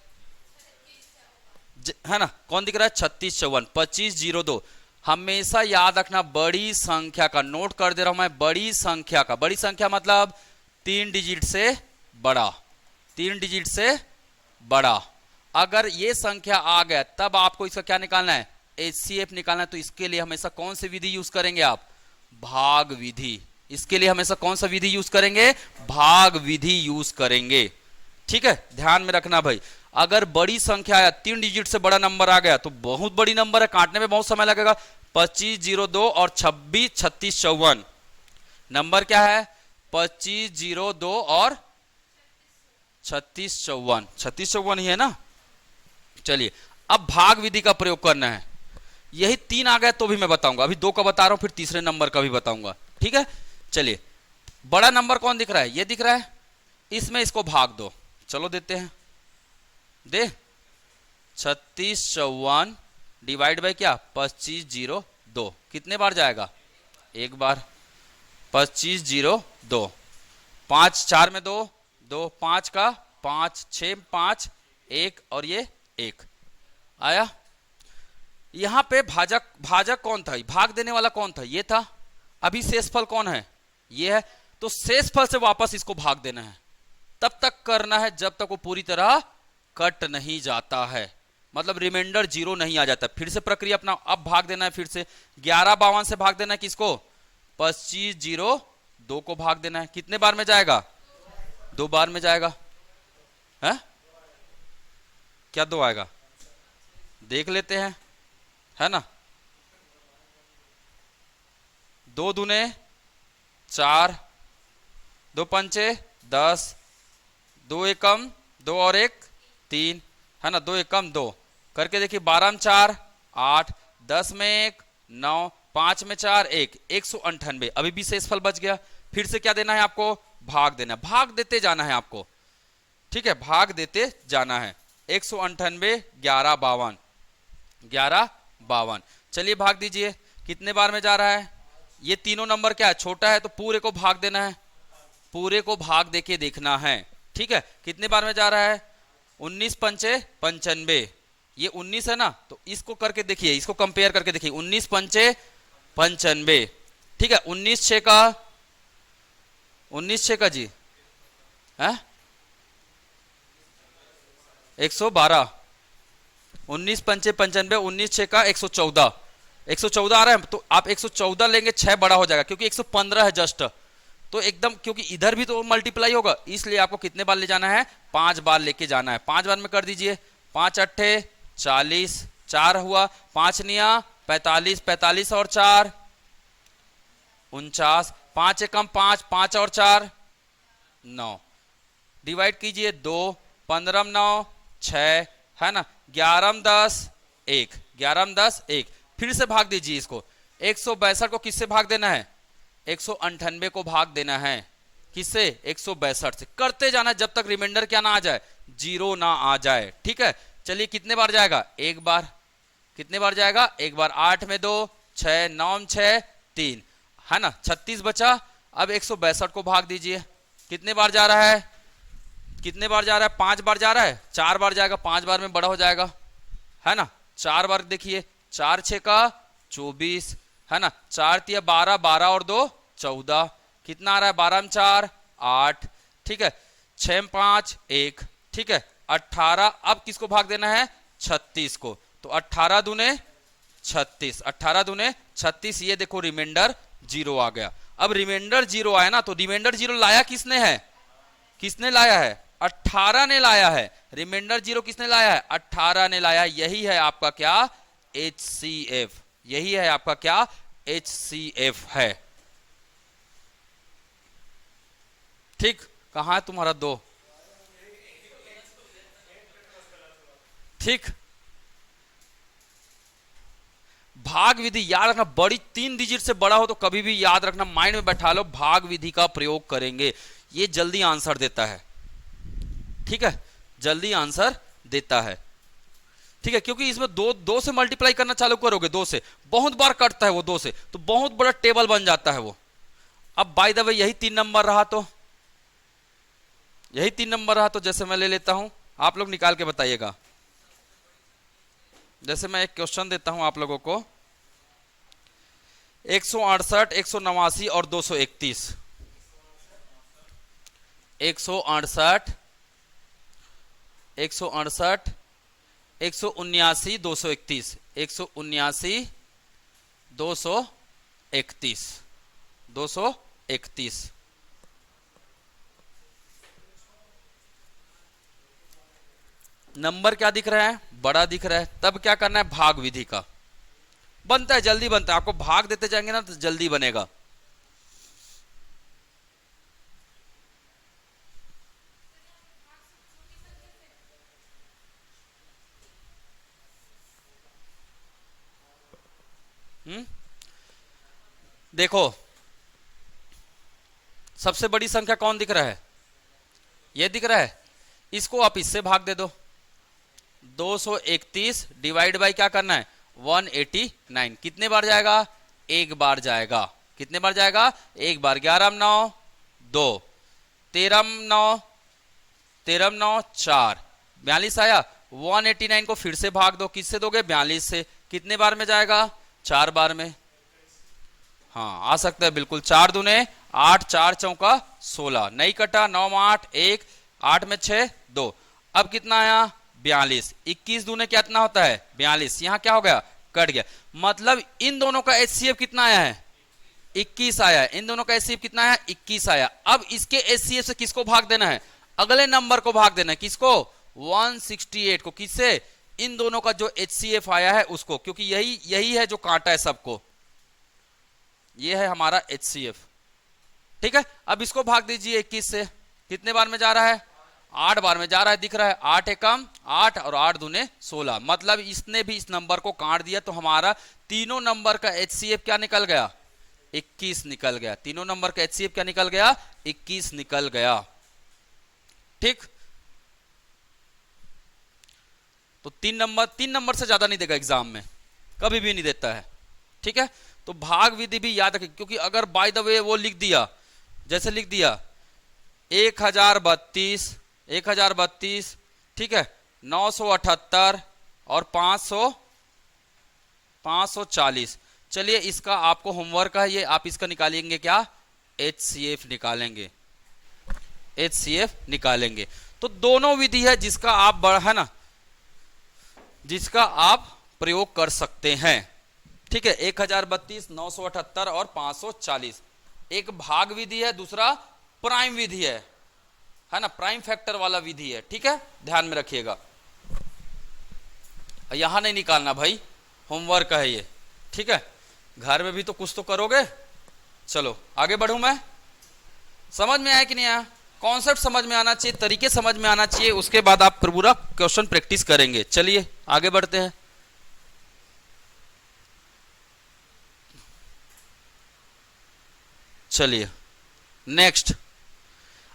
है ना, कौन दिख रहा है? 3654, 2502। हमेशा याद रखना, बड़ी संख्या का, नोट कर दे रहा हूं मैं, बड़ी संख्या का, बड़ी संख्या मतलब 3 डिजिट से बड़ा, 3 डिजिट से बड़ा। अगर ये संख्या आ गया तब आपको इसका क्या निकालना है? HCF निकालना है। तो इसके लिए हमेशा कौन सी विधि यूज करेंगे आप? भाग विधि। इसके लिए हमेशा कौन सा विधि यूज करेंगे? भाग विधि यूज करेंगे। ठीक है, ध्यान में रखना भाई। अगर बड़ी संख्या आया, 3 डिजिट से बड़ा नंबर आ गया, तो बहुत बड़ी नंबर है, काटने में बहुत समय लगेगा। 2502 और 3654, नंबर क्या है? 2502 और 3654, 3654 ही है ना? चलिए अब भाग विधि का प्रयोग करना है। यही 3 आ गए तो भी मैं बताऊंगा, अभी 2 का बता रहा हूं, फिर तीसरे नंबर का भी बताऊंगा। ठीक है, चलिए बड़ा नंबर कौन दिख रहा है? ये दिख रहा है, इसमें इसको भाग दो। चलो देते हैं, दे 3654 डिवाइड बाय क्या? 2502, कितने बार जाएगा? एक बार। 2502, 5 4 में 2 2, 5 का 5, 6 5 1 और ये 1 आया। यहां पे भाजक भाजक कौन था, भाग देने वाला कौन था, ये था। अभी शेषफल कौन है, ये है। तो शेषफल से वापस इसको भाग देना है, तब तक करना है जब तक वो पूरी तरह कट नहीं जाता है, मतलब रिमाइंडर 0 नहीं आ जाता। फिर से प्रक्रिया अपना, अब भाग देना है फिर से 1152 से भाग देना है किसको, 2502 को भाग देना है। कितने बार में जाएगा, 2 बार में जाएगा है? क्या 2 आएगा, देख लेते हैं, है ना। 2 दूने 4, 2 पंचे 10, 2 एकम 2 और 1 3, है ना, 2 एकम 2 करके देखिए, 12 में 4 8, 10 में 1 9, 5 में 4 1, 198। अभी भी शेषफल बच गया। फिर से क्या देना है आपको, भाग देना, भाग देते जाना है आपको, ठीक है, भाग देते जाना है। 198 1152 1152, चलिए भाग दीजिए। कितने बार में जा रहा है, ये तीनों नंबर क्या है, छोटा है, तो पूरे को भाग देना है, पूरे को भाग देके देखना है, ठीक है। कितने बार में जा रहा है, 19 पंचे 95, ये 19 है ना, तो इसको करके देखिए, इसको कंपेयर करके देखिए, 19 पंचे 95, ठीक है। 19 6 का, 19 6 का जी है 112, 19 पंचे 95, 19 6 का 114, 114 आ रहा है, तो आप 114 लेंगे, 6 बड़ा हो जाएगा, क्योंकि 115 है जस्ट, तो एकदम, क्योंकि इधर भी तो मल्टीप्लाई होगा, इसलिए आपको कितने बार ले जाना है, 5 बार लेके जाना है। 5 बार में कर दीजिए, 5 अट्ठे 40, 4 हुआ, 5 निया 45, 45 और 4 49, 5 एकम 5, 5 और 4 9, डिवाइड कीजिए 2, 15 में 9 6, है ना, 11 में 10 1, 11 में 10 1। फिर से भाग दीजिए इसको, 162 को किससे भाग देना है, 198 को भाग देना है, किससे, 162 से। करते जाना जब तक रिमाइंडर क्या ना आ जाए, 0 ना आ जाए, ठीक है। चलिए कितने बार जाएगा, 1 बार। कितने बार जाएगा, 1 बार। 8 में 2 6, 9 में 6 3, है ना, 36 बचा। अब 162 को भाग दीजिए, कितने बार जा रहा है, कितने बार जा रहा है, 5 बार जा रहा है, 4 बार जाएगा, 5 बार में बड़ा हो जाएगा, है ना। 4 बार देखिए, 4 6 का 24, है ना, 4 तिया 12, 12 और 2 14, कितना आ रहा है, 12 में 4 8, ठीक है, 6 में 5 1, ठीक है, 18। अब किसको भाग देना है, 36 को, तो 18 दूने 36, 18 दूने 36, ये देखो रिमाइंडर 0 आ गया। अब रिमाइंडर 0 आया ना, तो रिमाइंडर 0 लाया किसने है, किसने लाया है, 18 ने लाया है। रिमाइंडर 0 किसने लाया है, 18 ने लाया। यही है आपका क्या, HCF, यही है आपका क्या, HCF है, ठीक। कहां है तुम्हारा 2, ठीक। भाग विधि याद रखना, बड़ी 3 डिजिट से बड़ा हो तो कभी भी याद रखना, माइंड में बैठा लो, भाग विधि का प्रयोग करेंगे, ये जल्दी आंसर देता है, ठीक है, जल्दी आंसर देता है, ठीक है। क्योंकि इसमें 2 से मल्टीप्लाई करना चालू करोगे, 2 से बहुत बार कटता है वो, 2 से तो बहुत बड़ा टेबल बन जाता है वो। अब बाय द वे यही 3 नंबर रहा, तो यही 3 नंबर रहा, तो जैसे मैं ले लेता हूं, आप लोग निकाल के बताइएगा। जैसे मैं एक क्वेश्चन देता हूं आप लोगों को, 168 189 और 231, 168 168 179 231, 179 231 231। नंबर क्या दिख रहा है, बड़ा दिख रहा है, तब क्या करना है, भाग विधि का बनता है, जल्दी बनता है। आपको भाग देते जाएंगे ना तो जल्दी बनेगा। देखो सबसे बड़ी संख्या कौन दिख रहा है, ये दिख रहा है, इसको आप इससे भाग दे दो। 231 डिवाइड बाई क्या करना है, 189। कितने बार जाएगा, 1 बार जाएगा। कितने बार जाएगा, 1 बार। 11 में 9 2, 13 में 9 4, 42 आया। 189 को फिर से भाग दो, किससे दोगे, 42 से। कितने बार में जाएगा? 4 बार में। हाँ आ सकता है बिल्कुल। 4 दूने 8, 4 चौका 16, नहीं कटा। 9 में 8 1, 8 में 6 2। अब कितना आया? 42। 21 दूने कितना होता है? 42। यहाँ क्या हो गया? कट गया। मतलब इन दोनों का एचसीएफ कितना आया है? 21 आया है। इन दोनों का एचसीएफ कितना है? 21 आया। अब इसके एचसीएफ से किसको भाग देना है? अगले नंबर को भाग देना है। किसको? 168 को। किससे? इन दोनों का जो एचसीएफ आया है उसको, क्योंकि यही है जो कांटा है सबको। ये है हमारा एचसीएफ। ठीक है, अब इसको भाग दीजिए 21 से। कितने बार में जा रहा है? 8 बार में जा रहा है, दिख रहा है। 8 एकम 8 और 8 दूने 16। मतलब इसने भी इस नंबर को काट दिया, तो हमारा तीनों नंबर का एचसीएफ क्या निकल गया? 21 निकल गया। तीनों नंबर का एचसीएफ क्या निकल गया? 21 निकल गया। ठीक, तो 3 नंबर से ज्यादा नहीं देगा एग्जाम में, कभी भी नहीं देता है। ठीक है, तो भाग विधि भी याद रखें, क्योंकि अगर बाय द वे वो लिख दिया, जैसे लिख दिया 1032, ठीक है, 978 और 540। चलिए इसका आपको होमवर्क है, ये आप इसका निकालेंगे क्या? एचसीएफ निकालेंगे। एचसीएफ निकालेंगे। तो दोनों विधि है जिसका आप है ना, जिसका आप प्रयोग कर सकते हैं। ठीक है, 1032, 978 और 540। एक भाग विधि है, दूसरा प्राइम विधि है ना, प्राइम फैक्टर वाला विधि है। ठीक है, ध्यान में रखिएगा, यहां नहीं निकालना भाई, होमवर्क है ये। ठीक है, घर में भी तो कुछ तो करोगे। चलो आगे बढ़ूं मैं। समझ में आया कि नहीं आया? कॉन्सेप्ट समझ में आना चाहिए, तरीके समझ में आना चाहिए, उसके बाद आप पूरा क्वेश्चन प्रैक्टिस करेंगे। चलिए आगे बढ़ते हैं। चलिए नेक्स्ट।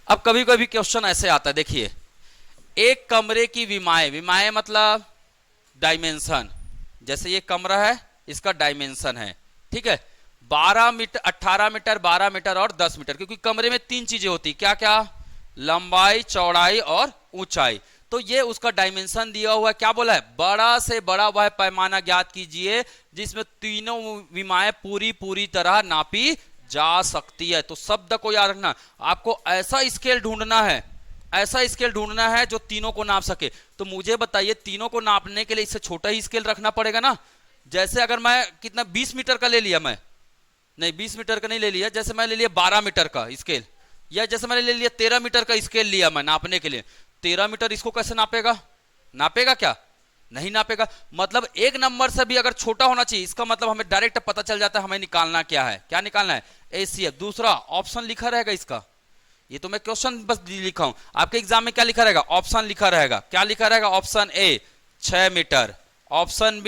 अब कभी कभी क्वेश्चन ऐसे आता है, देखिए, एक कमरे की विमाएं मतलब डायमेंशन। जैसे ये कमरा है, इसका डायमेंशन है। ठीक है, 12 मीटर, 18 मीटर, 12 मीटर और 10 मीटर, क्योंकि कमरे में 3 चीजें होती, क्या क्या? लंबाई, चौड़ाई और ऊंचाई। तो ये उसका डायमेंशन दिया हुआ है। क्या बोला है? बड़ा से बड़ा वह पैमाना ज्ञात कीजिए जिसमें तीनों विमाएं पूरी तरह नापी जा सकती है। तो शब्द को याद रखना, आपको ऐसा स्केल ढूंढना है, ऐसा स्केल ढूंढना है जो तीनों को नाप सके। तो मुझे बताइए, तीनों को नापने के लिए इससे छोटा ही स्केल रखना पड़ेगा ना। जैसे अगर मैं कितना 20 मीटर का ले लिया, मैं नहीं 20 मीटर का नहीं ले लिया, जैसे मैं ले लिया 12 मीटर का स्केल, या जैसे मैंने ले लिया 13 मीटर का स्केल लिया मैं नापने के लिए। 13 मीटर इसको कैसे नापेगा? नापेगा क्या? नहीं नापेगा। मतलब एक नंबर से भी अगर छोटा होना चाहिए, इसका मतलब हमें डायरेक्ट पता चल जाता है हमें निकालना क्या है। क्या निकालना है? एसीएफ। दूसरा ऑप्शन लिखा रहेगा इसका, ये तो मैं क्वेश्चन बस लिखा हूं, आपके एग्जाम में क्या लिखा रहेगा? ऑप्शन लिखा रहेगा। क्या लिखा रहेगा? Option A 6 metre, option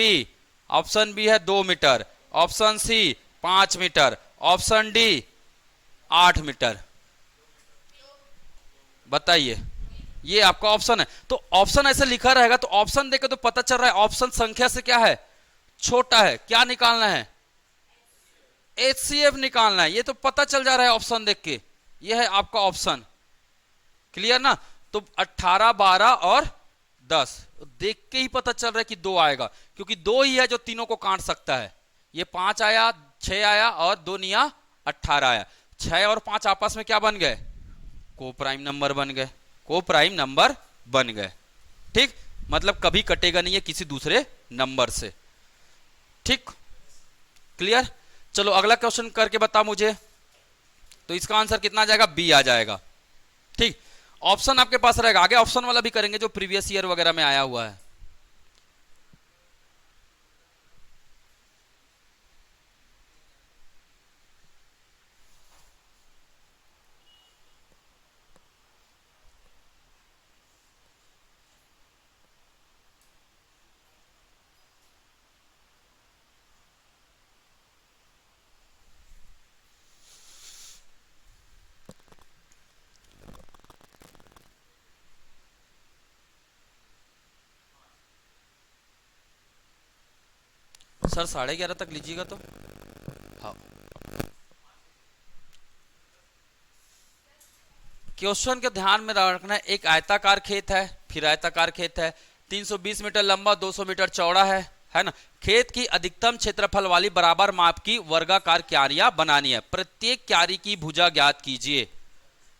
B है 2 metre, option C 5 metre, option D 8 metre. बताइए, ये आपका ऑप्शन है। तो ऑप्शन ऐसे लिखा रहेगा, तो ऑप्शन देकर तो पता चल रहा है ऑप्शन संख्या से क्या है? छोटा है। क्या निकालना है? एचसीएफ निकालना है। ये तो पता चल जा रहा है ऑप्शन देख के, ये है आपका ऑप्शन। क्लियर ना? तो 18, 12 और 10 देख के ही पता चल रहा है कि 2 आएगा, क्योंकि 2 ही है जो तीनों को काट सकता है। ये 5 आया, 6 आया और 2 निया 18 आया। 6 और 5 आपस में क्या बन गए? को प्राइम नंबर बन गए, को प्राइम नंबर बन गए। ठीक, मतलब कभी कटेगा नहीं है किसी दूसरे नंबर से। ठीक, क्लियर? चलो अगला क्वेश्चन करके बता मुझे। तो इसका आंसर कितना आ जाएगा? बी आ जाएगा। ठीक, ऑप्शन आपके पास रहेगा, आगे ऑप्शन वाला भी करेंगे जो प्रीवियस ईयर वगैरह में आया हुआ है। सर 11:30 तक लीजिएगा तो। हाँ, क्वेश्चन के ध्यान में रखना है, एक आयताकार खेत है, फिर आयताकार खेत है, 320 मीटर लंबा, 200 मीटर चौड़ा है है ना। खेत की अधिकतम क्षेत्रफल वाली बराबर माप की वर्गाकार क्यारियां बनानी है। प्रत्येक क्यारी की भुजा ज्ञात कीजिए।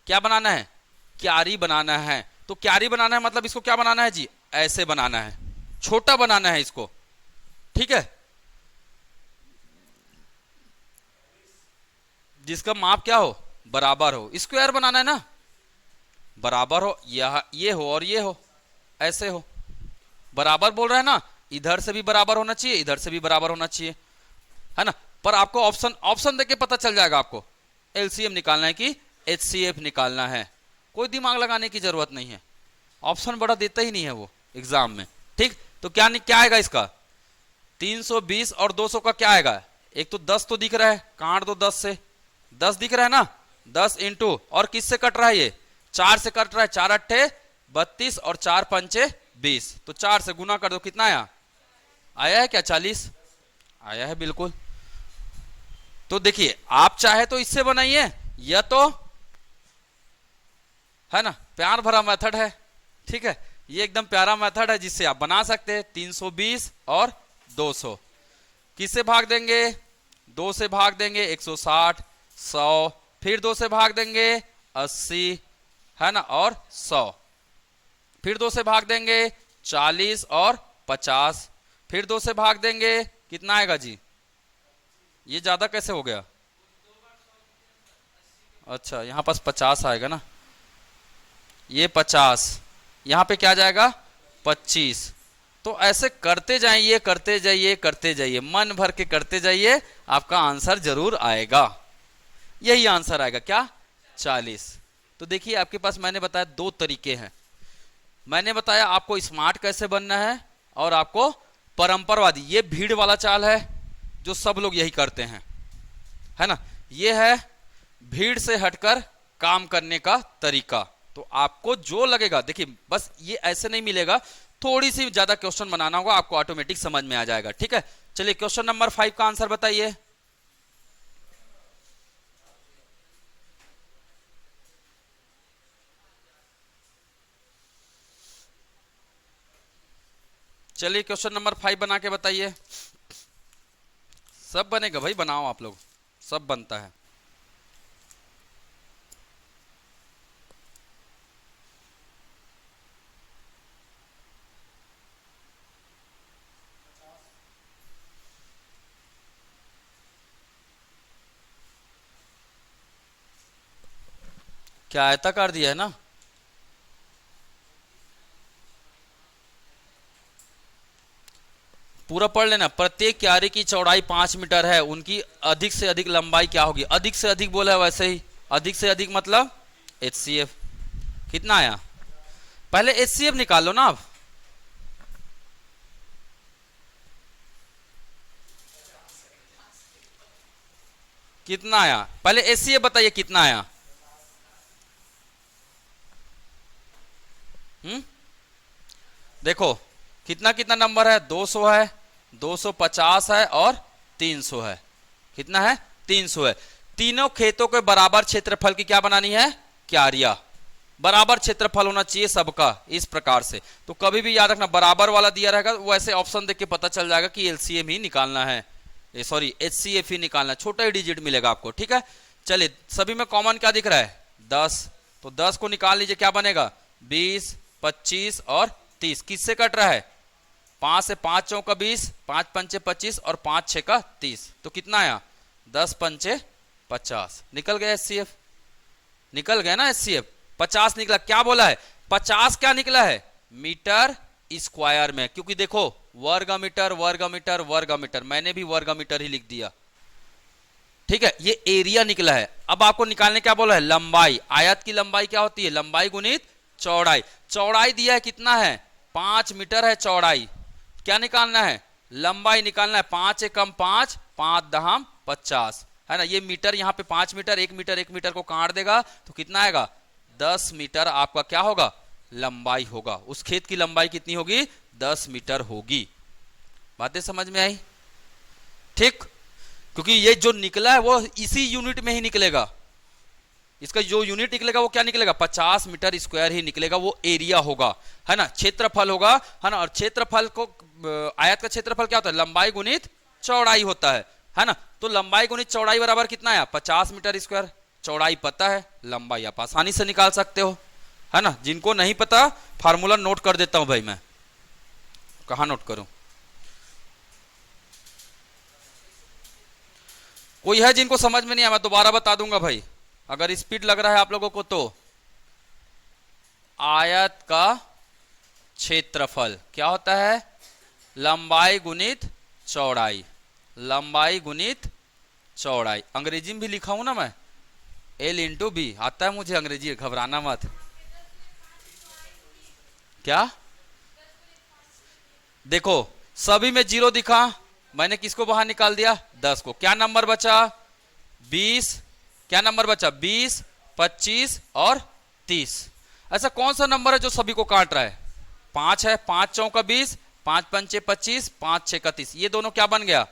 क्या बनाना है? क्यारी बनाना है। तो क्यारी बनाना है मतलब इसको क्या बनाना है जी? ऐसे बनाना है, छोटा बनाना है इसको, ठीक है, जिसका माप क्या हो? बराबर हो। स्क्वायर बनाना है ना, बराबर हो, यह ये हो और ये हो, ऐसे हो। बराबर बोल रहे हैं ना, इधर से भी बराबर होना चाहिए, इधर से भी बराबर होना चाहिए, है ना। पर आपको ऑप्शन ऑप्शन देके पता चल जाएगा आपको एलसीएम निकालना है कि एचसीएफ निकालना है। कोई दिमाग लगाने की जरूरत नहीं है, ऑप्शन बड़ा देता ही नहीं है वो एग्जाम में, ठीक। तो क्या क्या आएगा इसका? 320 और 200 का क्या आएगा? एक तो 10 तो दिख रहा है, काट दो 10 से, 10 दिख रहा है ना, 10 इंटू, और किससे कट रहा है? ये 4 से कट रहा है, 4 अट्ठे 32 और 4 पंचे 20, तो 4 से गुना कर दो, कितना आया? आया है क्या? 40 आया है, बिल्कुल। तो देखिए आप चाहे तो इससे बनाइए, या तो, है ना, प्यार भरा मेथड है, ठीक है, ये एकदम प्यारा मेथड है जिससे आप बना सकते हैं। 320 और 200 किससे भाग देंगे? 2 से भाग देंगे 160, 100, फिर 2 से भाग देंगे 80, है ना, और 100, फिर 2 से भाग देंगे 40 और 50, फिर 2 से भाग देंगे, कितना आएगा जी? ये ज्यादा कैसे हो गया? अच्छा, यहां पास 50 आएगा ना, ये 50, यहां पे क्या जाएगा? 25। तो ऐसे करते जाइए, करते जाइए, करते जाइए, मन भर के करते जाइए, आपका आंसर जरूर आएगा। यही आंसर आएगा, क्या? 40। तो देखिए आपके पास मैंने बताया 2 तरीके हैं। मैंने बताया आपको स्मार्ट कैसे बनना है, और आपको परंपरावादी, ये भीड़ वाला चाल है जो सब लोग यही करते हैं, है ना। ये है भीड़ से हटकर काम करने का तरीका। तो आपको जो लगेगा, देखिए बस ये ऐसे नहीं मिलेगा, थोड़ी सी ज्यादा क्वेश्चन बनाना होगा, आपको ऑटोमेटिक समझ में आ जाएगा, ठीक है। चलिए क्वेश्चन नंबर 5 का आंसर बताइए। चलिए क्वेश्चन नंबर 5 बना के बताइए। सब बनेगा भाई, बनाओ आप लोग, सब बनता है। क्या आयताकार दिया है ना? पूरा पढ़ लेना। प्रत्येक क्यारी की चौड़ाई 5 मीटर है, उनकी अधिक से अधिक लंबाई क्या होगी? अधिक से अधिक बोला है, वैसे ही अधिक से अधिक मतलब एचसीएफ। कितना आया? पहले एचसीएफ निकाल लो ना आप। कितना आया? पहले एचसीएफ बताइए कितना आया। देखो कितना कितना नंबर है? 200 है, 250 है और 300 है। कितना है? 300 है। तीनों खेतों के बराबर क्षेत्रफल की क्या बनानी है? क्यारियां। बराबर क्षेत्रफल होना चाहिए सबका, इस प्रकार से। तो कभी भी याद रखना, बराबर वाला दिया रहेगा वैसे ऑप्शन देख के पता चल जाएगा कि एलसीएम ही निकालना है, सॉरी एचसीएफ ही निकालना है, छोटा ही डिजिट मिलेगा आपको, ठीक है। चलिए सभी में कॉमन क्या दिख रहा है? 10। तो 10 को निकाल लीजिए, क्या बनेगा? 20, 25 और 30। किससे कट रहा है? 5 से 5 चौका 20, 5 पंचे 25 और 5 6 का 30। तो कितना आया? 10 पंचे 50। निकल गया एचसीएफ, निकल गया ना एचसीएफ। 50 निकला। क्या बोला है? 50 क्या निकला है? मीटर स्क्वायर में, क्योंकि देखो वर्ग मीटर वर्ग मीटर वर्ग मीटर, मैंने भी वर्ग मीटर ही लिख दिया, ठीक है। ये एरिया निकला है। अब आपको निकालने क्या बोला है? लंबाई। आयत की लंबाई क्या होती है? लंबाई गुणित चौड़ाई। चौड़ाई दिया है कितना है? 5 मीटर है चौड़ाई। क्या निकालना है? लंबाई निकालना है। 5 एकम 5, 5 दहम 50, है ना। ये मीटर यहाँ पे 5 मीटर, 1 मीटर 1 मीटर को काट देगा तो कितना आएगा? 10 मीटर आपका क्या होगा? लंबाई होगा। उस खेत की लंबाई कितनी होगी? 10 मीटर होगी। बातें समझ में आई? ठीक, क्योंकि ये जो निकला है वो इसी यूनिट में ही निकलेगा, इसका जो यूनिट निकलेगा वो क्या निकलेगा, 50 मीटर स्क्वायर ही निकलेगा, वो एरिया होगा, है ना, क्षेत्रफल होगा, है ना। और क्षेत्रफल को आयत का क्षेत्रफल क्या होता है, लंबाई गुणित चौड़ाई होता है ना। तो लंबाई गुणित चौड़ाई बराबर कितना है, 50 मीटर स्क्वायर। चौड़ाई पता है, लंबाई आप आसानी से निकाल सकते हो, है ना। जिनको नहीं पता फार्मूला नोट कर देता हूं भाई मैं, कहां नोट करूं, कोई है जिनको समझ में नहीं आया, मैं दोबारा बता दूंगा भाई, अगर स्पीड लग रहा है आप लोगों को तो। आयत का क्षेत्रफल क्या होता है, लंबाई गुणित चौड़ाई, लंबाई गुणित चौड़ाई। अंग्रेजी में भी लिखा हूं ना मैं, एल इंटू बी, आता है मुझे अंग्रेजी, घबराना मत। क्या देखो, सभी में जीरो दिखा, मैंने किसको बाहर निकाल दिया, 10 को। क्या नंबर बचा, 20। क्या नंबर बचा, 20, 25 और 30। ऐसा कौन सा नंबर है जो सभी को काट रहा है, 5 है। 5 चौका 20, 5 पंचे 25, 5 6 31, ये दोनों क्या बन गया,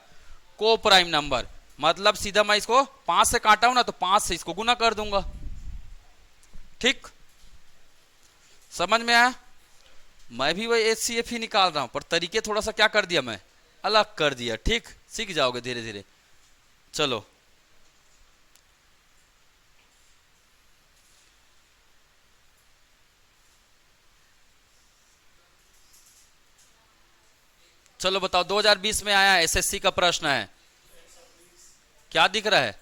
को प्राइम नंबर। मतलब सीधा मैं इसको 5 से काटा हूं ना, तो 5 से इसको गुना कर दूंगा। ठीक, समझ में आया। मैं भी वही HCF ही निकाल रहा हूं, पर तरीके थोड़ा सा क्या कर दिया, मैं अलग कर दिया। ठीक, सीख जाओगे धीरे धीरे। चलो चलो बताओ, 2020 में आया SSC का प्रश्न है, क्या दिख रहा है,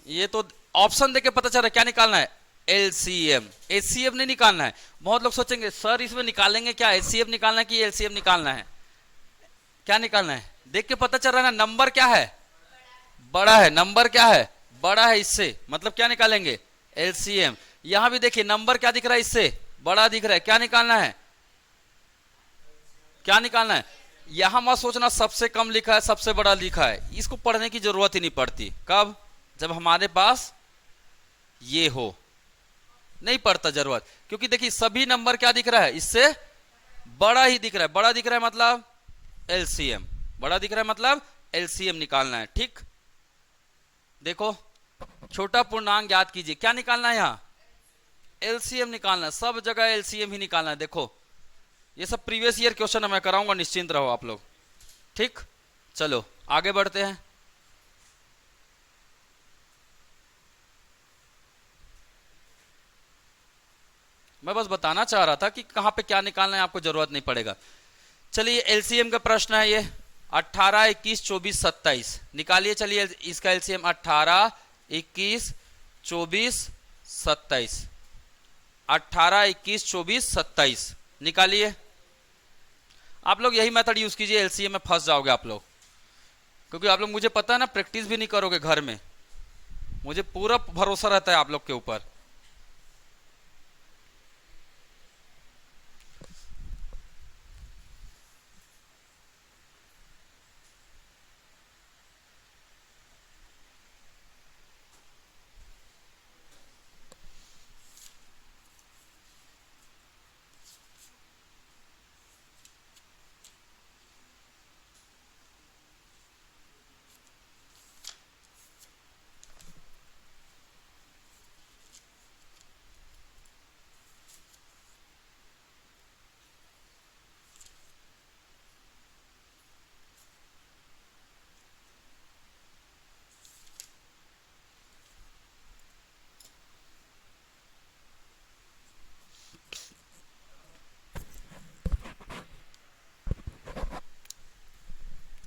ये तो ऑप्शन देके पता चल रहा है क्या निकालना है, LCM। HCF नहीं निकालना है। बहुत लोग सोचेंगे सर इसमें निकालेंगे क्या, HCF निकालना है कि LCM निकालना है, क्या निकालना है, देख के पता चल रहा है ना, नंबर क्या है, बड़ा है, नंबर क्या है, बड़ा है, इससे मतलब क्या निकालेंगे, LCM। यहां भी देखिए नंबर क्या दिख रहा है, इससे बड़ा दिख रहा है, क्या निकालना है, क्या निकालना है। यहां मत सोचना सबसे कम लिखा है सबसे बड़ा लिखा है, इसको पढ़ने की जरूरत ही नहीं पड़ती। कब, जब हमारे पास ये हो, नहीं पड़ता जरूरत, क्योंकि देखिए सभी नंबर क्या दिख रहा है, इससे बड़ा ही दिख रहा है। बड़ा दिख रहा है मतलब LCM, बड़ा दिख रहा है मतलब LCM निकालना है। ठीक, देखो छोटा पूर्णांक याद कीजिए, क्या निकालना है यहाँ, LCM निकालना है, सब जगह LCM ही निकालना है। देखो ये सब प्रीवियस ईयर क्वेश्चन मैं कराऊंगा, निश्चिंत रहो आप लोग। ठीक, चलो आगे बढ़ते हैं। मैं बस बताना चाह रहा था कि कहां पे क्या निकालना है, आपको जरूरत नहीं पड़ेगा। चलिए LCM का प्रश्न है ये, 18, 21, 24, 27 निकालिए। चलिए इसका LCM 18, 21, 24, 27, 18, 21, 24, 27 निकालिए। आप लोग यही मेथड यूज कीजिए, LCM में फंस जाओगे आप लोग, क्योंकि आप लोग मुझे पता है ना प्रैक्टिस भी नहीं करोगे घर में, मुझे पूरा भरोसा रहता है आप लोग के ऊपर।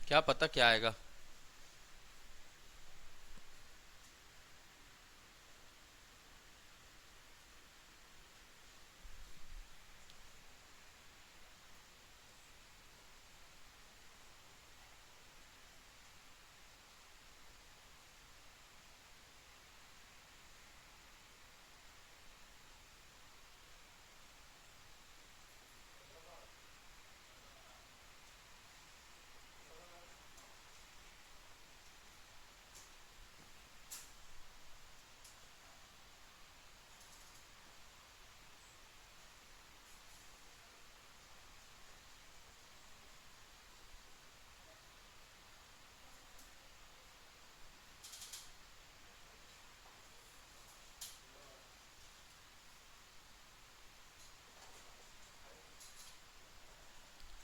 क्या पता क्या आएगा।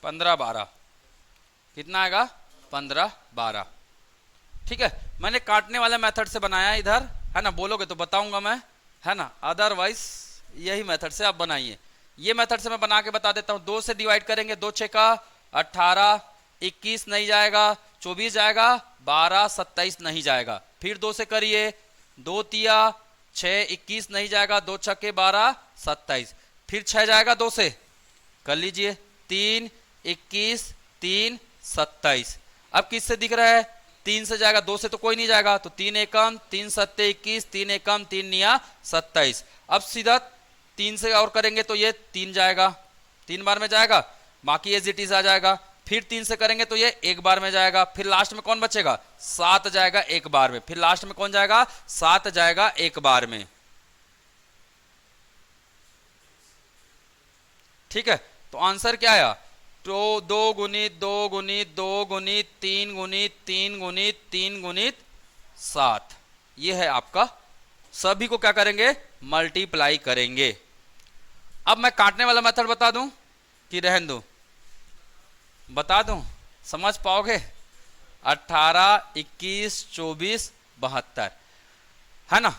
15 12 कितना आएगा 15 12। ठीक है, मैंने काटने वाले मेथड से बनाया इधर, है ना, बोलोगे तो बताऊंगा मैं, है ना, अदरवाइज यही मेथड से आप बनाइए। ये मेथड से मैं बना के बता देता हूं। 2 से डिवाइड करेंगे, 2 6 का 18, 21 नहीं जाएगा, 24 जाएगा, 12 27 नहीं जाएगा। फिर 2 से करिए, 2 तिया 6 21 नहीं जाएगा, 2 छक्के 12 27। फिर 6 जाएगा 2 से, कर लीजिए, 3 21 3 27। अब किससे दिख रहा है, 3 से जाएगा, 2 से तो कोई नहीं जाएगा, तो 3 एकम 3 सत्ते 21, 3 एकम 3 निया 27। अब सीधा 3 से और करेंगे तो ये 3 जाएगा, 3 बार में जाएगा, बाकी एज इट इज आ जाएगा। फिर 3 से करेंगे तो ये 1 बार में जाएगा। फिर लास्ट में कौन बचेगा, 7 जाएगा 1 बार में। फिर लास्ट में कौन जाएगा, 7 जाएगा 1 बार में। ठीक है, तो आंसर क्या आया, तो 2 गुणित 2 गुणित 2 गुणित 3 गुणित 3 गुणित 3 गुणित 7। ये है आपका, सभी को क्या करेंगे, मल्टीप्लाई करेंगे। अब मैं काटने वाला मेथड बता दूं कि रहन दूं, बता दूं, समझ पाओगे। 18 21 24 72 है ना,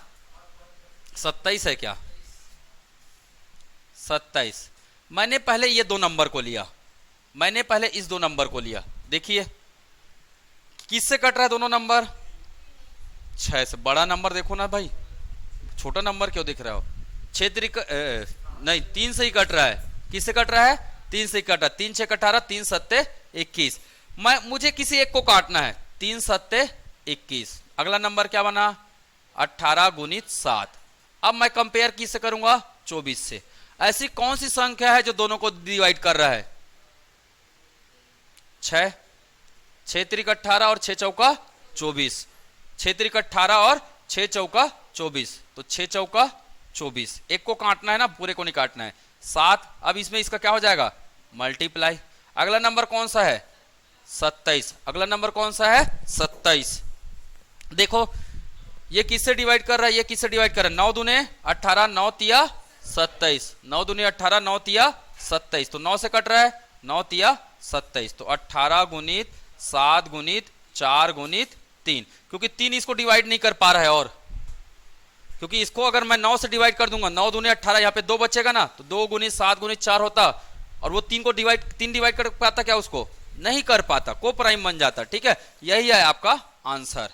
27 है क्या, 27। मैंने पहले ये 2 नंबर को लिया, मैंने पहले इस 2 नंबर को लिया। देखिए किससे कट रहा है दोनों नंबर, 6 से। बड़ा नंबर देखो ना भाई, छोटा नंबर क्यों दिख रहा हो, 6 नहीं 3 से ही कट रहा है। किससे कट रहा है, 3 से ही कट रहा है। 3 6 18, 3 सत्ते 21। मुझे किसी एक को काटना है, 3 सत्ते 21। अगला नंबर क्या बना, 18 गुणित 7। अब मैं कंपेयर किससे करूंगा, 24 से। ऐसी कौन सी संख्या है जो दोनों को डिवाइड कर रहा है, 6 6 त्रिक 18 और 6 चौका 24, 6 त्रिक 18 और 6 चौका 24, तो 6 चौका 24। एक को काटना है ना, पूरे को नहीं काटना है। 7, अब इसमें इसका क्या हो जाएगा, मल्टीप्लाई। अगला नंबर कौन सा है, 27। अगला नंबर कौन सा है, 27। देखो ये किससे डिवाइड कर रहा है, ये किससे डिवाइड कर रहा है, 9 दूने 18 9 तिया 27, 9 दूने 18 9 तिया 27, तो 9 से कट रहा है, 9 तिया 27। तो 18 गुणित 7 गुणित 4 गुणित 3, क्योंकि 3 इसको डिवाइड नहीं कर पा रहा है, और क्योंकि इसको अगर मैं 9 से डिवाइड कर दूंगा, 9 दूने 18, यहाँ पे 2 बचेगा ना, तो 2 गुणित 7 गुणित 4 होता, और वो 3 को डिवाइड कर पाता क्या, उसको नहीं कर पाता, को प्राइम बन जाता। ठीक है, यही है आपका आंसर,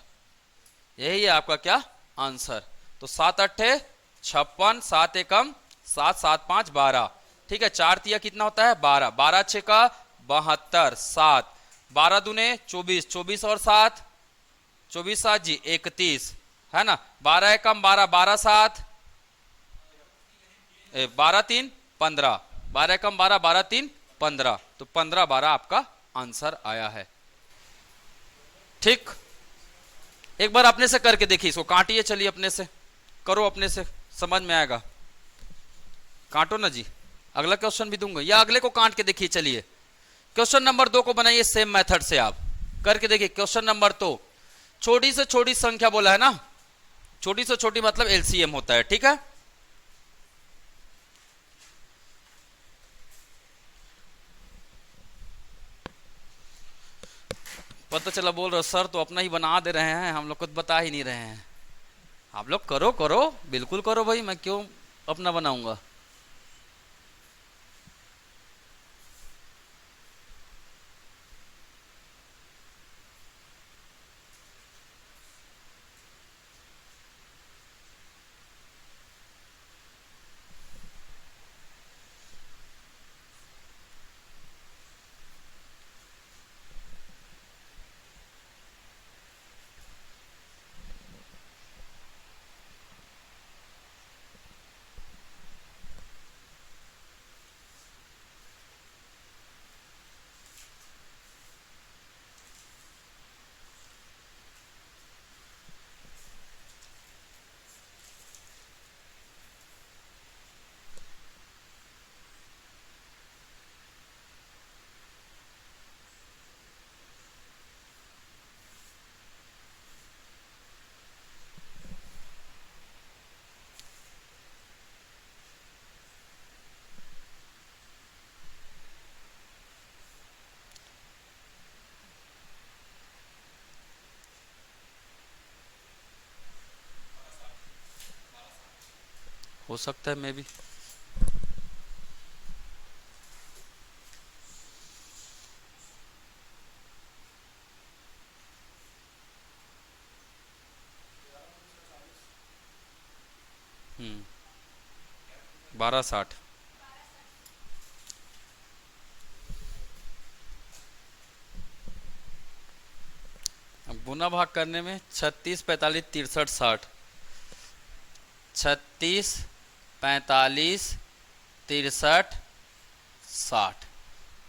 यही है आपका क्या आंसर। तो 7 अट्ठे 56, 7 एकम 7 7 5 12। ठीक है, 4 तिया कितना होता है, 12, 12 6 का 72, 7, 12 दूने 24, 24 और 7 24 7 जी 31, है ना, 12 एकम 12, 12 7 12 3 15, 12 एकम 12, 12 3 15, तो 15 12 आपका आंसर आया है। ठीक, एक बार अपने से करके देखिए, इसको काटिए, चलिए अपने से करो, अपने से समझ में आएगा। काटो ना जी, अगला क्वेश्चन भी दूंगा, या अगले को काट के देखिए। चलिए क्वेश्चन नंबर 2 को बनाइए सेम मेथड से, आप करके देखिए। क्वेश्चन नंबर 2, छोटी से छोटी संख्या बोला है ना, छोटी से छोटी मतलब एलसीएम होता है। ठीक है, पता चला बोल रहे सर तो अपना ही बना दे रहे हैं, हम लोग को बता ही नहीं रहे हैं। आप लोग करो करो, बिल्कुल करो भाई, मैं क्यों अपना बनाऊंगा। हो सकता है मे भी। हम्म, 1260। अब गुना भाग करने में 36, 45, 63, 60। 36, 45, 63, 60।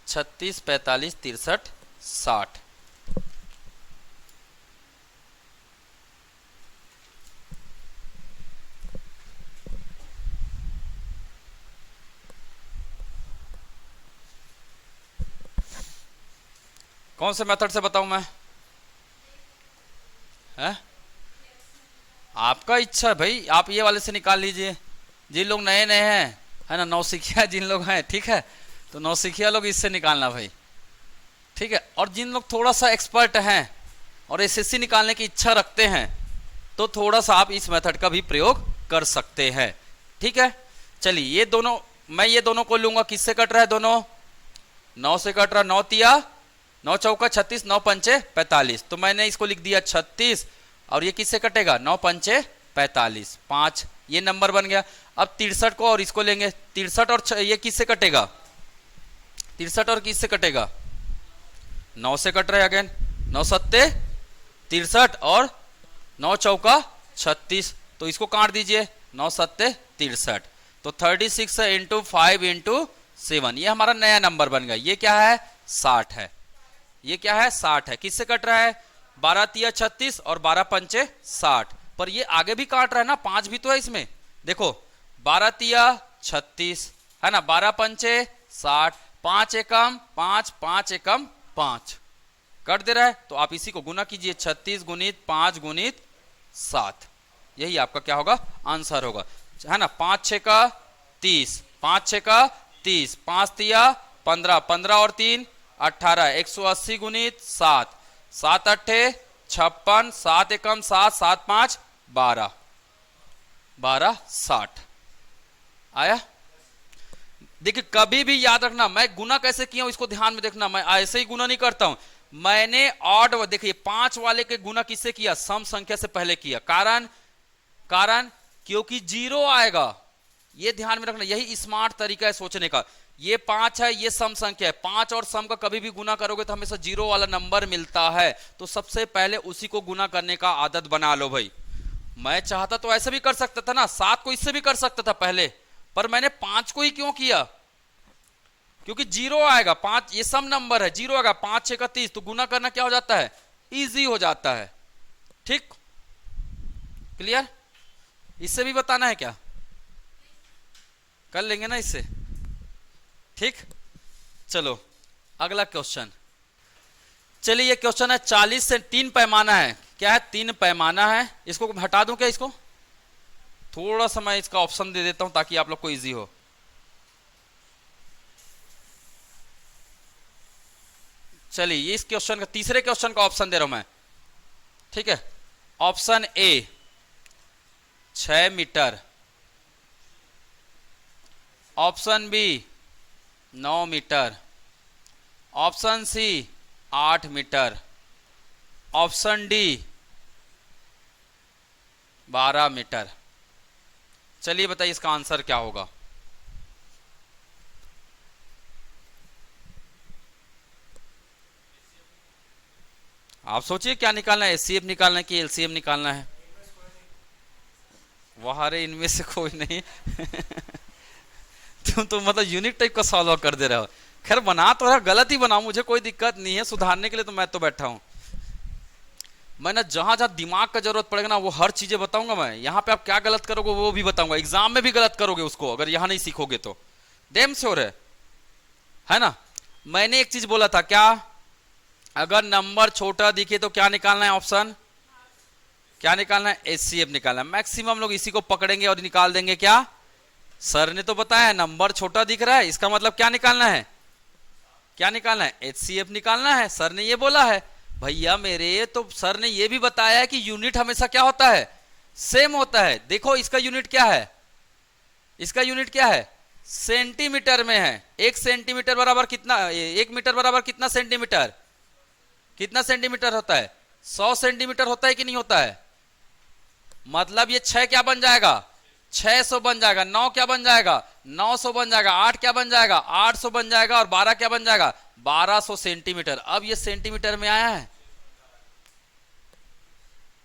36, 45, 63, 60। कौन से मेथड से बताऊं मैं? है आपका इच्छा है भाई, आप ये वाले से निकाल लीजिए। जिन लोग नए नए हैं, है ना, नौसिखिया जिन लोग हैं, ठीक है, तो नौसिखिया लोग इससे निकालना भाई, ठीक है। और जिन लोग थोड़ा सा एक्सपर्ट हैं और एसएससी निकालने की इच्छा रखते हैं, तो थोड़ा सा आप इस मेथड का भी प्रयोग कर सकते हैं, ठीक है। चलिए ये दोनों, मैं ये दोनों को लूंगा, किससे कट रहा है? दोनों 9 से कट रहा। 9 तिया 9 चौका 36, 9 पंचे 45, तो मैंने इसको लिख दिया 36। और ये किससे कटेगा? 9 पंचे 45, 5, ये नंबर बन गया। अब 63 को और इसको लेंगे, 63 और ये किससे कटेगा? 63 और किससे कटेगा? 9 से कट रहे हैं अगेन। 9 सत्ते 63 और 9 चौका 36, तो इसको काट दीजिए। 9 सत्ते 63, तो 36 इंटू 5 इंटू 7, ये हमारा नया नंबर बन गया। ये क्या है? 60 है। ये क्या है? 60 है। किससे कट रहा है? 12 तिया 36 और 12 पंचे 60, पर ये आगे भी काट रहा है ना, 5 भी तो है इसमें। देखो 12 तिया 36, है ना, 12 पंचे 60, 5 एकम 5, 5 एकम 5, कट दे रहा है। तो आप इसी को गुना कीजिए, 36 गुणित 5 गुणित 7, यही आपका क्या होगा? आंसर होगा, है ना। 5 6 का 30, 5 6 का 30, 5 तिया 15, 15 और 3 18, 180 गुणित 7, 7 अट्ठे 56, 7 एकम 7, 7 5 12, 12 60 आया। देखिए कभी भी याद रखना, मैं गुना कैसे किया हूं इसको ध्यान में देखना। मैं ऐसे ही गुना नहीं करता हूं, मैंने ऑड, देखिए 5 वाले के गुना किससे किया? सम संख्या से पहले किया। कारण क्योंकि 0 आएगा, ये ध्यान में रखना, यही स्मार्ट तरीका है सोचने का। ये 5 है, ये सम संख्या है, 5 और सम का कभी भी गुना करोगे तो हमेशा 0 वाला नंबर मिलता है, तो सबसे पहले उसी को गुना करने का आदत बना लो भाई। मैं चाहता तो ऐसे भी कर सकता था ना, 7 को इससे भी कर सकता था पहले, पर मैंने 5 को ही क्यों किया? क्योंकि 0 आएगा, 5 ये सम नंबर है, 0 आएगा, 5 6 का 30, तो गुना करना क्या हो जाता है? इजी हो जाता है। ठीक, क्लियर? इससे भी बताना है क्या? कर लेंगे ना इससे, ठीक। चलो अगला क्वेश्चन। चलिए ये क्वेश्चन है 40 से 3 पैमाना है। क्या है? 3 पैमाना है। इसको हटा दूं क्या? इसको थोड़ा सा मैं इसका ऑप्शन दे देता हूं ताकि आप लोग को इजी हो। चलिए इस क्वेश्चन का, तीसरे क्वेश्चन का ऑप्शन दे रहा हूं मैं, ठीक है। Option A 6 metre, option B 9 metre, option C 8 metre, option D 12 metre. चलिए बताइए इसका आंसर क्या होगा? आप सोचिए क्या निकालना है, एचसीएफ निकालना है कि एलसीएम निकालना है? वहां रे इनमें से कोई नहीं तुम तो मतलब यूनिक टाइप का सॉल्व कर दे रहे हो। खैर बना तो रहा, गलत ही बनाओ, मुझे कोई दिक्कत नहीं है, सुधारने के लिए तो मैं तो बैठा हूं। मैं ना जहां जहां दिमाग का जरूरत पड़ेगा ना वो हर चीजें बताऊंगा मैं। यहाँ पे आप क्या गलत करोगे वो भी बताऊंगा, एग्जाम में भी गलत करोगे उसको अगर यहाँ नहीं सीखोगे तो। डेम श्योर है ना। मैंने एक चीज बोला था क्या, अगर नंबर छोटा दिखे तो क्या निकालना है? ऑप्शन क्या निकालना है? एचसीएफ निकालना है। मैक्सिमम लोग इसी को पकड़ेंगे और निकाल देंगे। क्या सर ने तो बताया नंबर छोटा दिख रहा है, इसका मतलब क्या निकालना है? क्या निकालना है? एचसीएफ निकालना है, सर ने ये बोला है। भैया मेरे, तो सर ने ये भी बताया है कि यूनिट हमेशा क्या होता है? सेम होता है। देखो इसका यूनिट क्या है? इसका यूनिट क्या है? सेंटीमीटर में है। 1 सेंटीमीटर बराबर कितना, 1 मीटर बराबर कितना सेंटीमीटर? कितना सेंटीमीटर होता है? 100 सेंटीमीटर होता है कि नहीं होता है? मतलब ये 6 क्या बन जाएगा? 600 बन जाएगा। 9 क्या बन जाएगा? 900 बन जाएगा। 8 क्या बन जाएगा? 800 बन जाएगा। और 12 क्या बन जाएगा? 1200 सेंटीमीटर। अब ये सेंटीमीटर में आया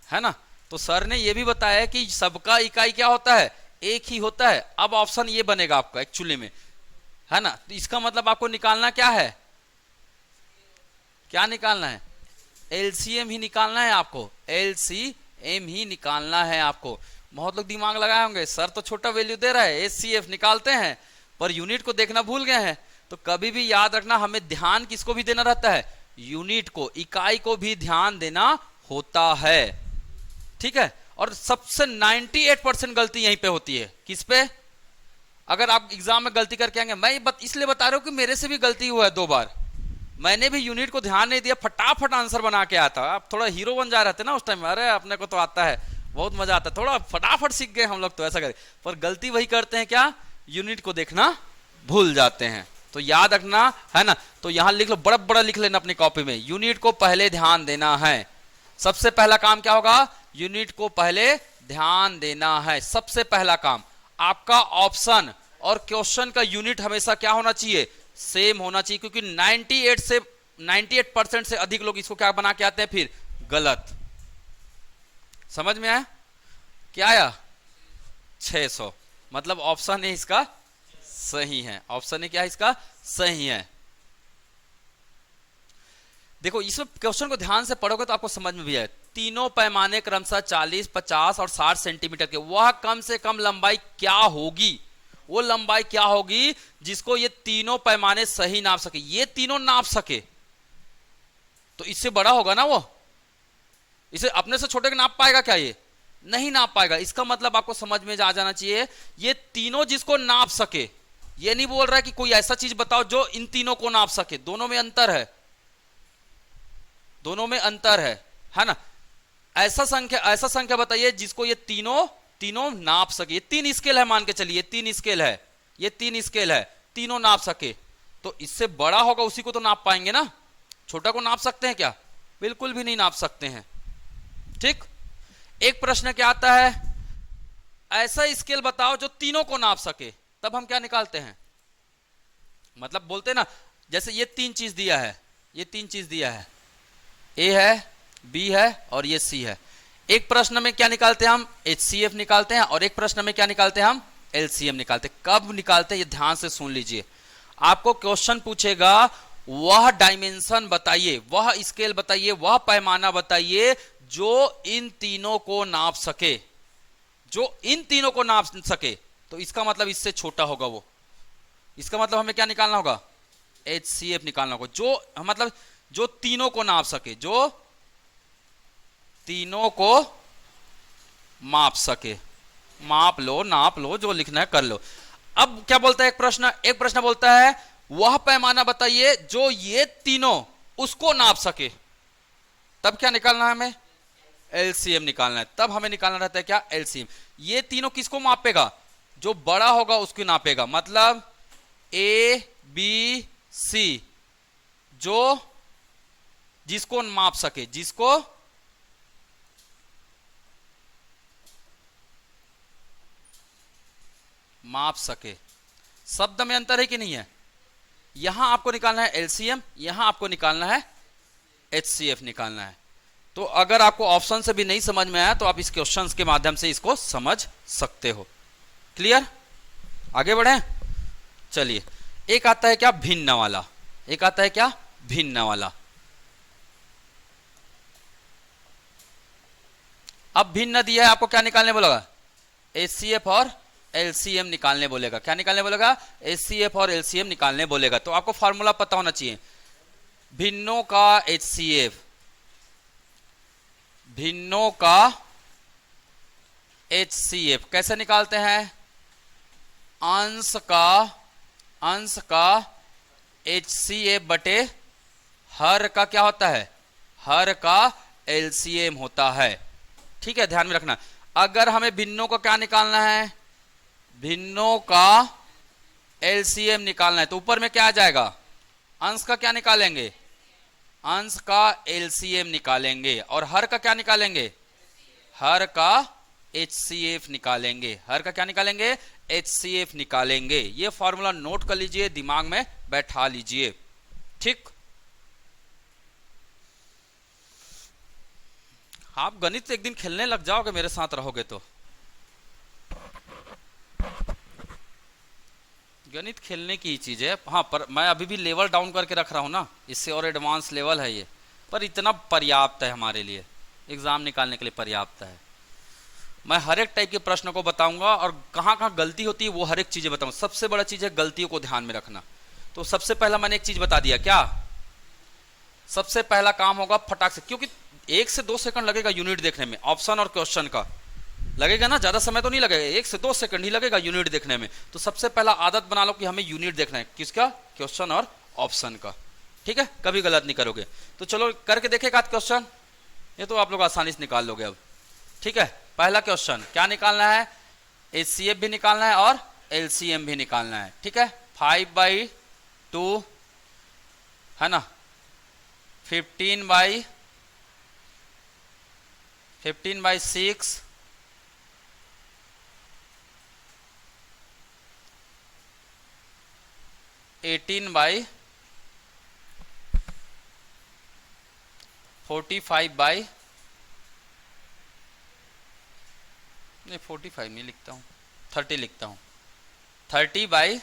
है ना? तो सर ने ये भी बताया कि सबका इकाई क्या होता है? एक ही होता है। अब ऑप्शन ये बनेगा आपका एक्चुअली में, है ना? तो इसका मतलब आपको निकालना क्या है? क्या निकालना है? एलसीएम ही निकालना है आपको। एलसीएम ही निकालना है आपको। बहुत लोग दिमाग लगाए होंगे, सर तो छोटा वैल्यू दे रहा है, एचसीएफ निकालते हैं, पर यूनिट को देखना भूल गए हैं। तो कभी भी याद रखना, हमें ध्यान किसको भी देना रहता है? यूनिट को, इकाई को भी ध्यान देना होता है। ठीक है? और सबसे 98% गलती यहीं पे होती है। किस पे? अगर आप एग्जाम में गलती करके आएंगे, मैं इसलिए बता रहा हूं कि मेरे से भी गलती हुआ है 2 बार। मैंने भी यूनिट को ध्यान नहीं दिया, फटाफट आंसर बना के आता। आप थोड़ा हीरो बन जा रहे थे ना उस टाइम, अरे अपने को तो आता है, बहुत मजा आता है, थोड़ा फटाफट सीख गए हम लोग, तो ऐसा करें। पर गलती वही करते हैं क्या? यूनिट को देखना भूल जाते हैं। तो याद रखना, है ना? तो यहां लिख लो, बड़ा बड़ा लिख लेना अपनी कॉपी में, यूनिट को पहले ध्यान देना है। सबसे पहला काम क्या होगा? यूनिट को पहले ध्यान देना है। सबसे पहला काम आपका ऑप्शन और क्वेश्चन का यूनिट हमेशा क्या होना चाहिए? सेम होना चाहिए, क्योंकि 98% से अधिक लोग इसको क्या बना के आते हैं फिर? गलत। समझ में आया? क्या आया? 600। मतलब ऑप्शन ए इसका सही है। ऑप्शन ए क्या है इसका? सही है। देखो, इसमें क्वेश्चन को ध्यान से पढ़ोगे तो आपको समझ में भी आए। तीनों पैमाने क्रमशः 40, 50 और 60 सेंटीमीटर के, वह कम से कम लंबाई क्या होगी? वो लंबाई क्या होगी जिसको ये तीनों पैमाने सही नाप सके? ये तीनों नाप सके तो इससे बड़ा होगा ना वो। इसे अपने से छोटे का नाप पाएगा क्या? ये नहीं नाप पाएगा। इसका मतलब आपको समझ में आ जाना चाहिए, ये तीनों जिसको नाप सके। ये नहीं बोल रहा है कि कोई ऐसा चीज बताओ जो इन तीनों को नाप सके। दोनों में अंतर है, दोनों में अंतर है ना? ऐसा संख्या बताइए जिसको ये तीनों नाप सके। ये 3 स्केल है, मान के चलिए, ये 3 स्केल है, ये 3 स्केल है, तीनों नाप सके। तो इससे बड़ा होगा उसी को तो नाप पाएंगे ना। छोटा को नाप सकते हैं क्या? बिल्कुल भी नहीं नाप सकते हैं। ठीक। एक प्रश्न क्या आता है? ऐसा स्केल बताओ जो तीनों को नाप सके। तब हम क्या निकालते हैं? मतलब बोलते हैं ना, जैसे ये 3 चीज दिया है, ये 3 चीज दिया है, ए है, बी है और ये सी है। एक प्रश्न में क्या निकालते हैं हम? एचसीएफ निकालते हैं, और एक प्रश्न में क्या निकालते हैं हम? एलसीएम निकालते हैं। कब निकालते हैं ये ध्यान से सुन लीजिए। आपको क्वेश्चन पूछेगा, वह डायमेंशन बताइए, वह स्केल बताइए, वह पैमाना बताइए जो इन तीनों को नाप सके। जो इन तीनों को नाप सके, तो इसका मतलब इससे छोटा होगा वो। इसका मतलब हमें क्या निकालना होगा? एचसीएफ निकालना होगा। जो मतलब जो तीनों को नाप सके, जो तीनों को माप सके। माप लो, नाप लो, जो लिखना है कर लो। अब क्या बोलता है एक प्रश्न बोलता है, वह पैमाना बताइए जो ये तीनों उसको नाप सके। तब क्या निकालना है हमें? एलसीएम निकालना है। तब हमें निकालना रहता है क्या? एलसीएम। ये तीनों किसको मापेगा? जो बड़ा होगा उसको नापेगा। मतलब ए बी सी, जो जिसको माप सके, जिसको माप सके। शब्द में अंतर है कि नहीं है? यहां आपको निकालना है एलसीएम, यहां आपको निकालना है एचसीएफ निकालना है। तो अगर आपको ऑप्शन से भी नहीं समझ में आया तो आप इस क्वेश्चन के माध्यम से इसको समझ सकते हो। क्लियर? आगे बढ़े। चलिए, एक आता है क्या? भिन्न वाला। एक आता है क्या? भिन्न वाला। अब भिन्न दिया है, आपको क्या निकालने बोलेगा? एचसीएफ और एलसीएम निकालने बोलेगा। क्या निकालने बोलेगा? एचसीएफ और एलसीएम निकालने बोलेगा। तो आपको फॉर्मूला पता होना चाहिए। भिन्नों का एचसीएफ, भिन्नों का एचसीएफ कैसे निकालते हैं? अंश का एचसीएफ बटे हर का क्या होता है? हर का एलसीएम होता है। ठीक है, ध्यान में रखना। अगर हमें भिन्नों का क्या निकालना है? भिन्नों का एलसीएम निकालना है तो ऊपर में क्या आ जाएगा, अंश का क्या निकालेंगे, अंश का एलसीएम निकालेंगे और हर का क्या निकालेंगे, हर का एचसीएफ निकालेंगे, हर का क्या निकालेंगे, एचसीएफ निकालेंगे। ये फॉर्मूला नोट कर लीजिए, दिमाग में बैठा लीजिए, ठीक। आप गणित एक दिन खेलने लग जाओगे मेरे साथ रहोगे तो। गणित खेलने की चीज है, हाँ, पर मैं अभी भी लेवल डाउन करके रख रहा हूं ना, इससे और एडवांस लेवल है ये, पर इतना पर्याप्त है हमारे लिए, एग्जाम निकालने के लिए पर्याप्त है। मैं हर एक टाइप के प्रश्नों को बताऊंगा और कहाँ कहाँ गलती होती है वो हर एक चीजें बताऊंगा। सबसे बड़ा चीज है गलतियों को ध्यान में रखना। तो सबसे पहला मैंने एक चीज बता दिया, क्या सबसे पहला काम होगा फटाक से, क्योंकि 1 से 2 सेकंड लगेगा यूनिट देखने में, ऑप्शन और क्वेश्चन का लगेगा ना, ज्यादा समय तो नहीं लगेगा, 1 से 2 सेकंड ही लगेगा यूनिट देखने में। तो सबसे पहला आदत बना लो कि हमें यूनिट देखना है, किसका, क्वेश्चन और ऑप्शन का, ठीक है, कभी गलत नहीं करोगे। तो चलो करके देखेगा क्वेश्चन, ये तो आप लोग आसानी से निकाल लोगे अब, ठीक है। पहला क्वेश्चन क्या निकालना है, एचसीएफ भी निकालना है और एलसीएम भी निकालना है, ठीक है। 5/2 है ना, 15/6, 18/45 नहीं 45 नहीं लिखता हूँ, 30 लिखता हूँ, 30/12।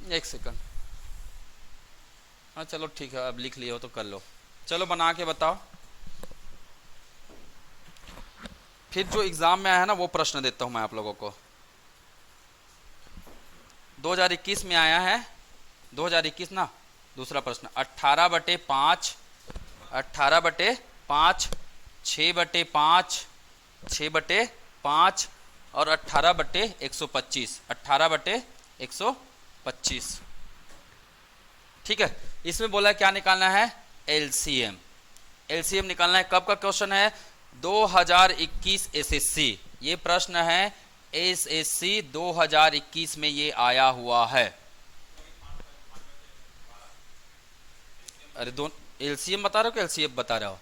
एक सेकंड, हाँ चलो ठीक है, अब लिख लिया हो तो कर लो। चलो बना के बताओ, फिर जो एग्जाम में आया है ना वो प्रश्न देता हूं मैं आप लोगों को। 2021 में आया है, 2021 ना, दूसरा प्रश्न 18/5, 18/5, 6/5, 6/5 और 18/125, 18/125, ठीक है। इसमें बोला है क्या निकालना है, एलसीएम, एलसीएम निकालना है। कब का क्वेश्चन है, 2021 एसएससी, ये प्रश्न है एसएससी 2021 में ये आया हुआ है। अरे दो एलसीएम बता रहे हो कि एलसीएफ बता रहे हो,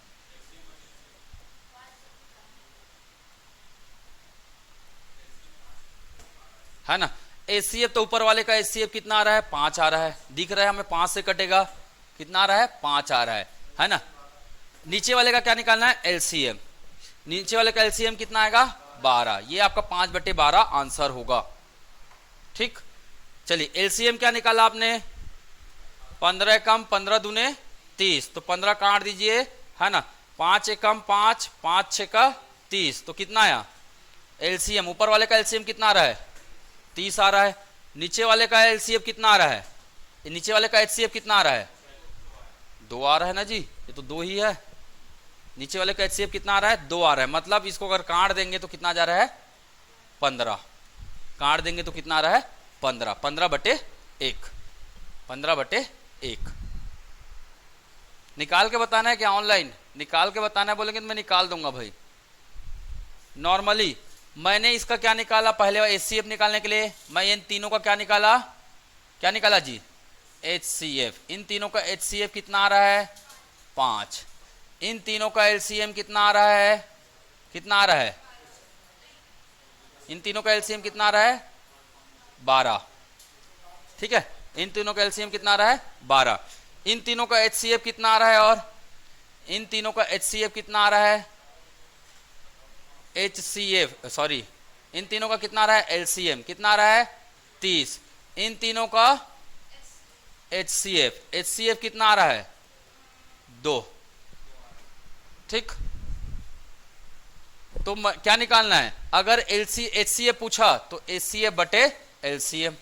है ना। एचसीएफ तो ऊपर वाले का एचसीएफ कितना आ रहा है, 5 आ रहा है, दिख रहा है हमें, 5 से कटेगा, कितना आ रहा है, 5 आ रहा है ना। नीचे वाले का क्या निकालना है, एलसीएम, नीचे वाले का एलसीएम कितना आएगा, 12, ये आपका 5/12 आंसर होगा, ठीक। चलिए एलसीएम क्या निकाला आपने, 15 कम 15 दूने 30, तो 15 काट दीजिए, है ना, 5 एकम 5, 5 6 का 30, तो कितना आया एलसीएम, ऊपर वाले का एलसीएम कितना आ रहा है, 30 आ रहा है। नीचे वाले का एलसीएफ कितना आ रहा है, नीचे वाले का एचसीएफ कितना आ रहा है, 2 आ रहा है ना जी, ये तो 2 ही है। नीचे वाले का एचसीएफ कितना आ रहा है, 2 आ रहा है, मतलब इसको अगर काट देंगे तो कितना जा रहा है, 15, काट देंगे तो कितना आ रहा है, 15, 15/1, 15/1। निकाल के बताना है क्या, ऑनलाइन निकाल के बताना है, बोलेंगे तो मैं निकाल दूंगा भाई। नॉर्मली मैंने इसका क्या निकाला, पहले एचसीएफ निकालने के लिए मैं इन तीनों का क्या निकाला, क्या निकाला जी, एचसीएफ। इन तीनों का एचसीएफ कितना आ रहा है, 5। इन तीनों का एलसीएम कितना आ रहा है, कितना आ रहा है, इन तीनों का एलसीएम कितना आ रहा है, 12, ठीक है। इन तीनों का एलसीएम कितना आ रहा है, 12। इन तीनों का एचसीएफ कितना आ रहा है, और इन तीनों का एचसीएफ कितना आ रहा है, एचसीएफ सॉरी, इन तीनों का कितना आ रहा है, एलसीएम कितना आ रहा है, 30। इन तीनों का एचसीएफ, एचसीएफ कितना आ रहा है, 2, ठीक। तो क्या निकालना है, अगर एचसीएफ पूछा तो एचसीएफ बटे एलसीएम,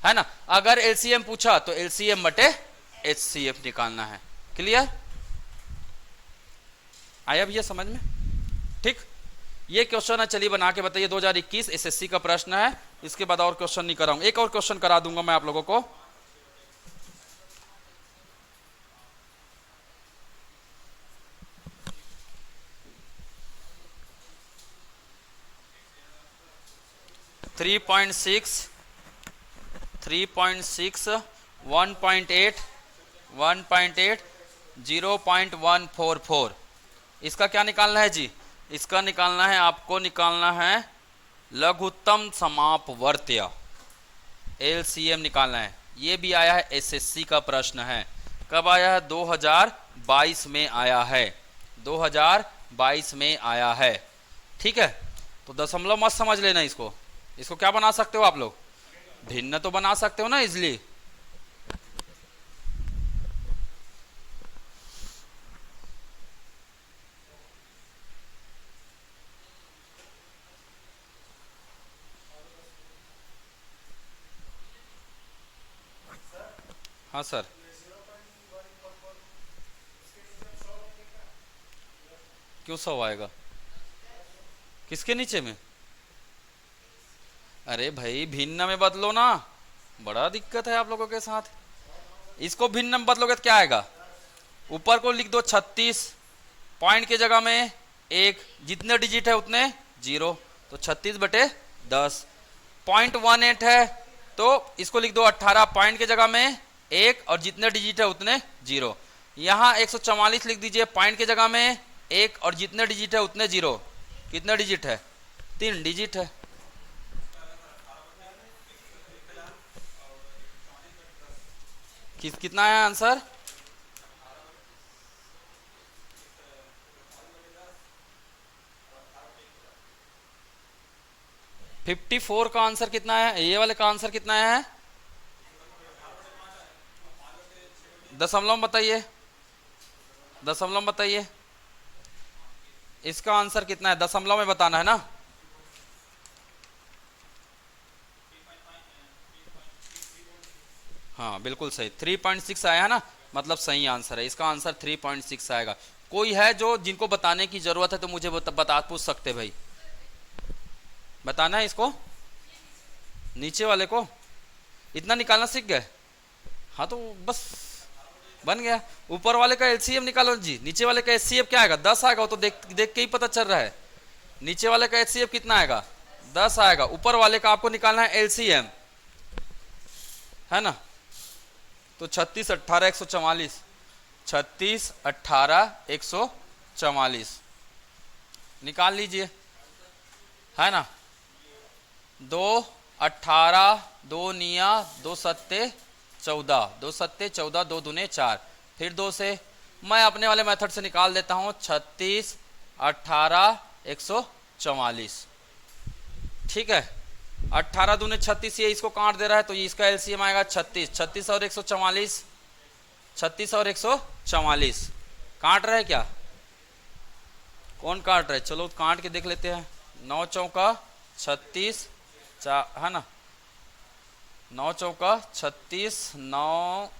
है ना, अगर एलसीएम पूछा तो एलसीएम बटे एचसीएफ निकालना है। क्लियर, आया भैया समझ में, ठीक। ये क्वेश्चन है, चलिए बना के बताइए, 2021 एसएससी का प्रश्न है। इसके बाद और क्वेश्चन नहीं कराऊंगा, एक और क्वेश्चन करा दूंगा मैं आप लोगों को। 3.6, 3.6, 1.8, 1.8, 0.144। इसका क्या निकालना है जी? इसका निकालना है, आपको निकालना है लघुत्तम समापवर्त्य, LCM निकालना है। ये भी आया है, SSC का प्रश्न है। कब आया है? 2022 में आया है, 2022 में आया है। ठीक है, तो दशमलव मत समझ लेना इसको। इसको क्या बना सकते हो आप लोग? भिन्न तो बना सकते हो ना इजली। हाँ सर। क्यों 100 आएगा? किसके नीचे में? अरे भाई भिन्न में बदलो ना, बड़ा दिक्कत है आप लोगों के साथ। इसको भिन्न में बदलोगे तो क्या आएगा? ऊपर को लिख दो 36, पॉइंट की जगह में 1, जितने डिजिट है उतने 0, तो 36/10। 0.18 है तो इसको लिख दो 18, पॉइंट की जगह में 1 और जितने डिजिट है उतने 0। यहाँ 144 लिख दीजिए, पॉइंट की जगह में 1 और जितने डिजिट है उतने 0। कितने डिजिट है? 3 डिजिट है। कितना है आंसर? फिफ्टी 54 का आंसर कितना है? ये वाले का आंसर कितना है? दशमलव बताइए, दशमलव बताइए। इसका आंसर कितना है? दशमलव में बताना है ना। हाँ बिल्कुल सही, 3.6 आया है ना, मतलब सही आंसर है। इसका आंसर 3.6 आएगा। कोई है जो जिनको बताने की जरूरत है तो मुझे बता पूछ सकते भाई। बताना है इसको, नीचे वाले को। इतना निकालना सीख गए? हाँ तो बस बन गया। ऊपर वाले का LCM निकालो जी, नीचे वाले का HCF क्या आएगा? 10 आएगा। वो तो देख देख के ही पता चल रहा है। नीचे वाले का HCF कितना आएगा? 10 आएगा। ऊपर वाले का आपको निकालना है LCM, है ना। तो 36, 18, 144, 36, 18, 144 निकाल लीजिए, है ना। 2, 18, 2 निया 2 सत्ते 14, 2 सत्ते 14, 2 दूने 4, फिर 2 से। मैं अपने वाले मेथड से निकाल देता हूं 36, 18, 144। ठीक है, 18 दूने 36, ये इसको काट दे रहा है तो ये इसका LCM आएगा 36। 36 और 144, 36 और 144 काट रहा है क्या? कौन काट रहा है? चलो काट के देख लेते हैं। 9 चौका 36, है ना। 9 चौका 36, 9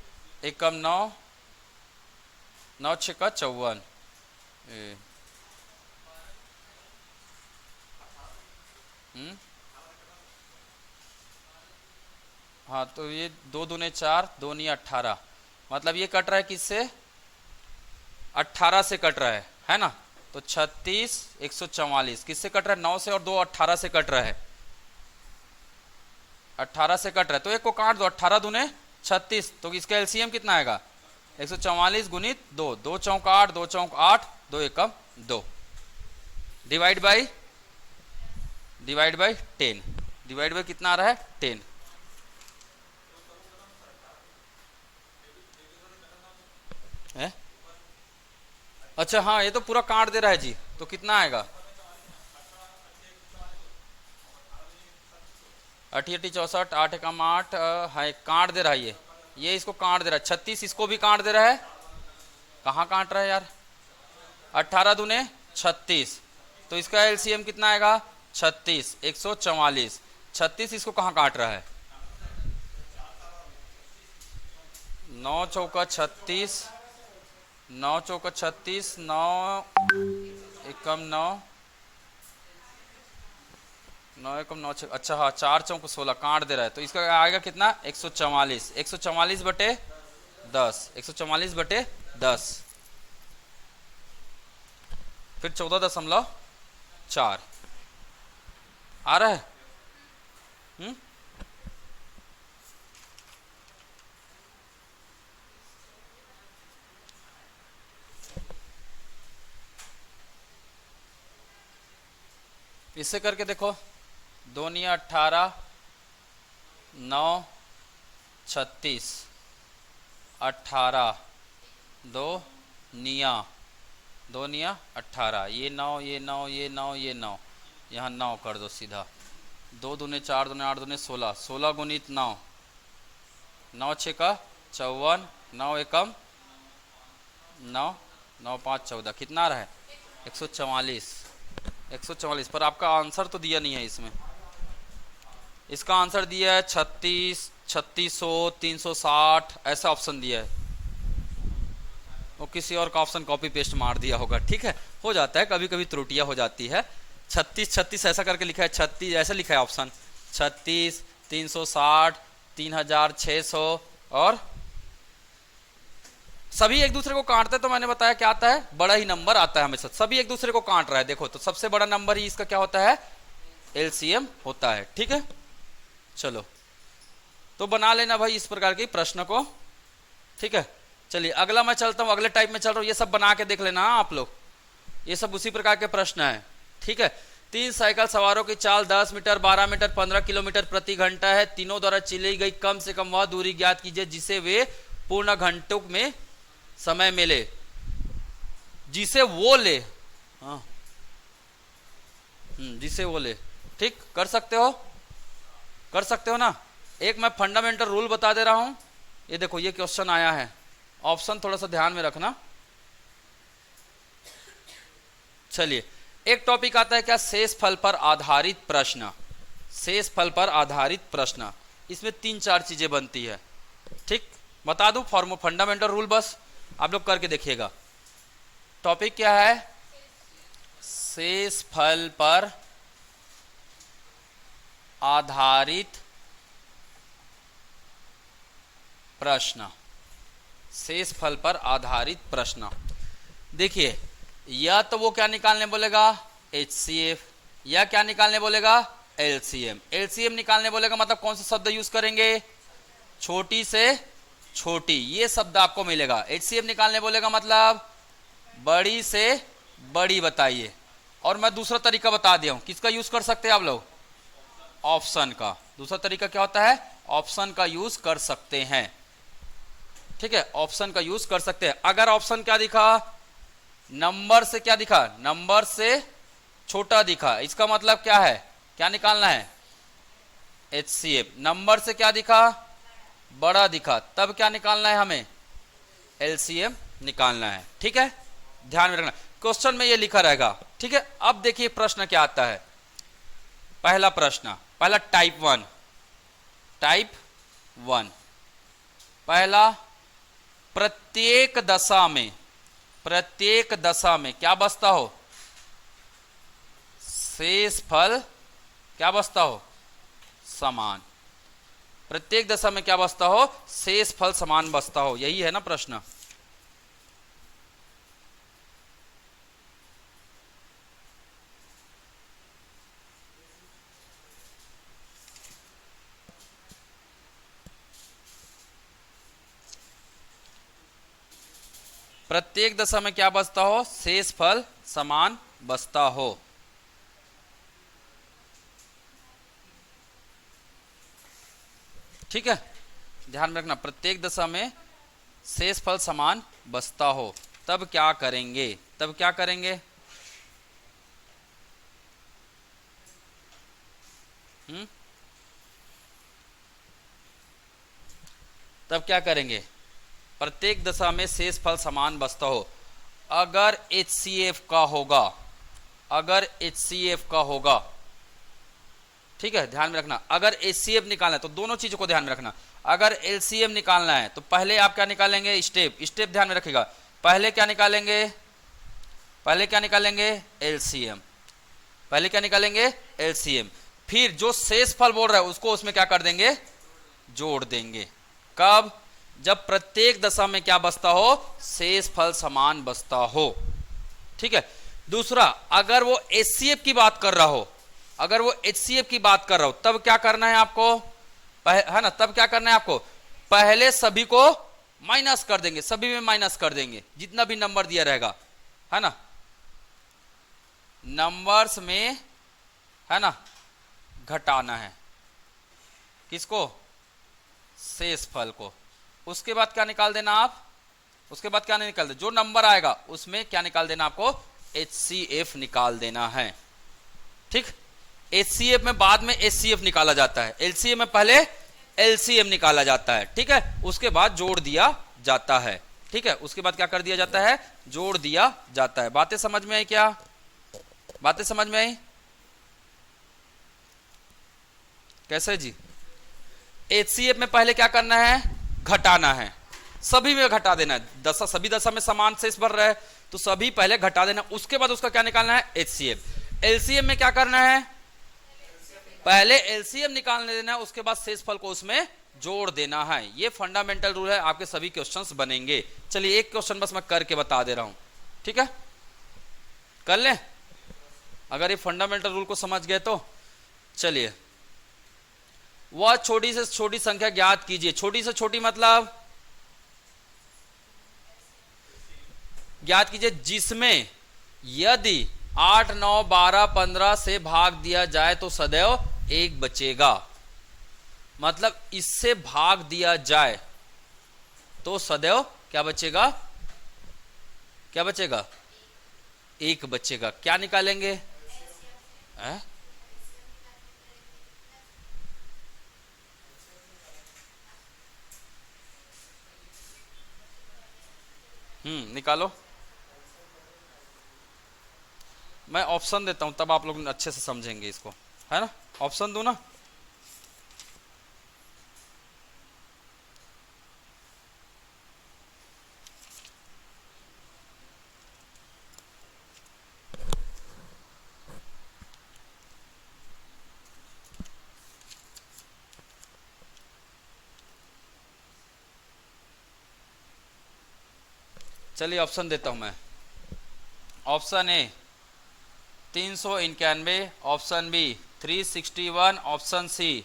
एकम 9, 9 छक्का 54। हाँ तो ये 2 दूने 4, 2 नहीं 18, मतलब ये कट रहा है किससे? 18 से कट रहा है ना। तो 36, 144 किससे कट रहा है? 9 से, और 2 18 से कट रहा है। 18 से कट रहा है तो एक को काट दो, 18 दूने 36, तो इसका LCM कितना आएगा? 144 गुणित 2, 2 चौक 8, 2 चौक 8, 2 एकम 2, डिवाइड बाई 10, डिवाइड बाई कितना आ रहा है? 10। है? अच्छा हाँ, ये तो पूरा काट दे रहा है जी, तो कितना आएगा? 8 8 64, 8 एकम 8 है, काट दे रहा है ये इसको काट दे रहा है। 36 इसको भी काट दे रहा है। कहाँ काट रहा है यार? 18 दूने 36, तो इसका LCM कितना आएगा? 36, 144। 36 इसको कहाँ काट रहा है? 9 चौका 36, 9 चौका 36, 9 एकम 9, 9 एकम 9 6, अच्छा हाँ 4 चौक 16 काट दे रहा है, तो इसका आएगा कितना? 144, 144/10, 144/10, फिर 14.4 आ रहा है। हम्म, इससे करके देखो, 2×18 9 36, 18, 2×18, ये 9 ये 9 ये 9 ये 9, यहाँ 9 कर दो सीधा। 2×4 2×8 2×8 16, 16×9, 9×6 54, 9×1 9, 9×5 14, कितना रहा है 144। 144 पर आपका आंसर तो दिया नहीं है इसमें। इसका आंसर दिया है 36, 3600, 360, ऐसा ऑप्शन दिया है। वो किसी और का ऑप्शन कॉपी पेस्ट मार दिया होगा। ठीक है, हो जाता है, कभी कभी त्रुटियां हो जाती है। 36 36 ऐसा करके लिखा है, 36 ऐसा लिखा है ऑप्शन, 36, 360, 3600, और सभी एक दूसरे को काटते हैं। तो मैंने बताया क्या आता है, बड़ा ही नंबर आता है हमेशा। सभी एक दूसरे को काट रहा है, देखो तो सबसे बड़ा नंबर ही इसका क्या होता है, एलसीएम होता है। ठीक है, चलो तो बना लेना भाई इस प्रकार के प्रश्न को। ठीक है, चलिए अगला मैं चलता हूं, अगले टाइप में चल रहा हूं। ये सब बना के देख लेना आप लोग, ये सब उसी प्रकार के प्रश्न है। ठीक है, 3 साइकिल सवारों की चाल 10 मीटर, 12 मीटर, 15 किलोमीटर प्रति घंटा है। तीनों द्वारा चली गई कम से कम वह दूरी ज्ञात कीजिए जिसे वे पूर्ण घंटों में समय मिले, जिसे वो ले। हाँ, जिसे वो ले। ठीक, कर सकते हो, कर सकते हो ना। एक मैं फंडामेंटल रूल बता दे रहा हूं, ये देखो ये क्वेश्चन आया है, ऑप्शन थोड़ा सा ध्यान में रखना। चलिए एक टॉपिक आता है क्या, शेष फल पर आधारित प्रश्न। शेष फल पर आधारित प्रश्न, इसमें 3-4 चीजें बनती है। ठीक, बता दूं फॉर्मूला, फंडामेंटल रूल बस आप लोग करके देखिएगा। टॉपिक क्या है, शेष फल पर आधारित प्रश्न। शेष फल पर आधारित प्रश्न, देखिए या तो वो क्या निकालने बोलेगा, HCF, या क्या निकालने बोलेगा, LCM। LCM निकालने बोलेगा मतलब कौन सा शब्द यूज करेंगे, छोटी से छोटी, ये शब्द आपको मिलेगा। HCF निकालने बोलेगा मतलब बड़ी से बड़ी बताइए। और मैं दूसरा तरीका बता दिया हूं, किसका यूज कर सकते हैं आप लोग, ऑप्शन का। दूसरा तरीका क्या होता है, ऑप्शन का यूज कर सकते हैं। ठीक है, ऑप्शन का यूज कर सकते हैं। अगर ऑप्शन क्या दिखा, नंबर से क्या दिखा, नंबर से छोटा दिखा, इसका मतलब क्या है, क्या निकालना है, HCF। नंबर से क्या दिखा, बड़ा दिखा, तब क्या निकालना है हमें, LCM निकालना है। ठीक है, ध्यान में रखना, क्वेश्चन में ये लिखा रहेगा। ठीक है, अब देखिए प्रश्न क्या आता है। पहला प्रश्न, पहला टाइप 1, टाइप 1 पहला, प्रत्येक दशा में, प्रत्येक दशा में क्या बचता हो, शेष फल क्या बचता हो, समान। प्रत्येक दशा में क्या बचता हो, शेष फल समान बचता हो, यही है ना प्रश्न। प्रत्येक दशा में क्या बचता हो, शेष फल समान बचता हो। ठीक है, ध्यान में रखना, प्रत्येक दशा में शेष फल समान बचता हो, तब क्या करेंगे, तब क्या करेंगे, तब क्या करेंगे, प्रत्येक दशा में शेष फल समान बचता हो। अगर HCF का होगा, अगर HCF का होगा, ठीक है ध्यान में रखना, अगर HCF निकालना है तो दोनों चीजों को ध्यान में रखना। अगर LCM निकालना है तो पहले आप क्या निकालेंगे, स्टेप, स्टेप ध्यान में रखिएगा। पहले क्या निकालेंगे, पहले क्या निकालेंगे, LCM, पहले क्या निकालेंगे, LCM। फिर जो शेष फल बोल रहा है उसको उसमें क्या कर देंगे, जोड़ देंगे। कब, जब प्रत्येक दशा में क्या बचता हो, शेष फल समान बचता हो। ठीक है, दूसरा, अगर वो HCF की बात कर रहा हो, अगर वो HCF की बात कर रहा हूं तब क्या करना है आपको, है ना, तब क्या करना है आपको, पहले सभी को माइनस कर देंगे, सभी में माइनस कर देंगे जितना भी नंबर दिया रहेगा, है ना, नंबर्स में, है ना, घटाना है किसको, शेषफल को। उसके बाद क्या निकाल देना आप, उसके बाद क्या नहीं निकाल देना, जो नंबर आएगा उसमें क्या निकाल देना आपको, HCF निकाल देना है। ठीक, HCF में बाद में HCF निकाला जाता है, LCM में पहले LCM निकाला जाता है। ठीक है, उसके बाद जोड़ दिया जाता है। ठीक है, उसके बाद क्या कर दिया जाता है, जोड़ दिया जाता है। बातें समझ में आई क्या, बातें समझ में आई, कैसे जी। HCF में पहले क्या करना है, घटाना है, सभी में घटा देना है, दशा सभी दशा में समान शेष भर रहा है तो सभी पहले घटा देना, उसके बाद उसका क्या निकालना है, HCF। LCM में क्या करना है, पहले LCM निकालने देना है, उसके बाद शेषफल को उसमें जोड़ देना है। ये फंडामेंटल रूल है, आपके सभी क्वेश्चंस बनेंगे। चलिए एक क्वेश्चन बस मैं करके बता दे रहा हूं, ठीक है, कर लें, अगर ये फंडामेंटल रूल को समझ गए तो। चलिए, वह छोटी से छोटी संख्या ज्ञात कीजिए। छोटी से छोटी मतलब ज्ञात कीजिए जिसमें यदि 8, 9, 12, 15 से भाग दिया जाए तो सदैव 1 बचेगा। मतलब इससे भाग दिया जाए तो सदैव क्या बचेगा, क्या बचेगा, 1 बचेगा। क्या निकालेंगे, निकालो। मैं ऑप्शन देता हूं तब आप लोग अच्छे से समझेंगे इसको, है ना, ऑप्शन दो ना। चलिए ऑप्शन देता हूं मैं। Option A 391, option B 361, option C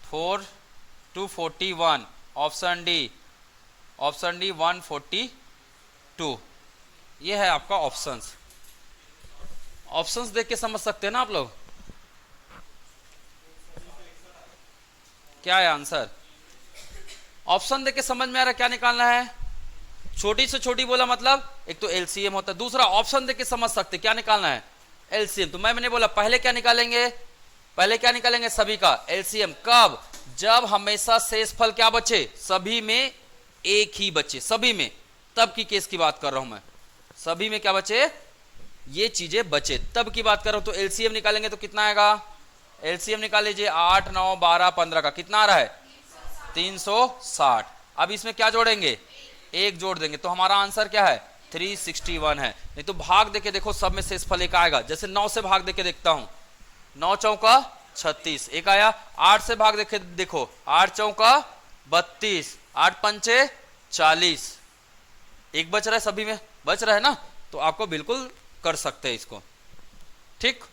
241, option D 142। ये है आपका ऑप्शंस। ऑप्शंस देख के समझ सकते हैं ना आप लोग, क्या है आंसर। ऑप्शन देख के समझ में आ रहा है क्या निकालना है। छोटी से छोटी बोला मतलब एक तो LCM होता है, दूसरा ऑप्शन देख के समझ सकते क्या निकालना है, LCM। तो मैंने बोला पहले क्या निकालेंगे, पहले क्या निकालेंगे, सभी का LCM। कब, जब हमेशा शेषफल क्या बचे, सभी में एक ही बचे, सभी में, तब की केस की बात कर रहा हूं मैं, सभी में क्या बचे, ये चीजें बचे, तब की बात कर रहा हूं। तो LCM निकालेंगे तो कितना आएगा, LCM निकाल लीजिए, 8, 9, 12, 15 का कितना आ रहा है, 360। अब इसमें क्या जोड़ेंगे, 1 जोड़ देंगे तो हमारा आंसर क्या है, 361 है। नहीं तो भाग देके देखो, सब में शेषफल एक आएगा। जैसे 9 से भाग देके देखता हूं, 9 चौका 36, एक आया। 8 से भाग देके देखो, 8 चौका 32, 8 पंचे 40, एक बच रहा है, सभी में बच रहा है ना, तो आपको बिल्कुल कर सकते हैं इसको। ठीक,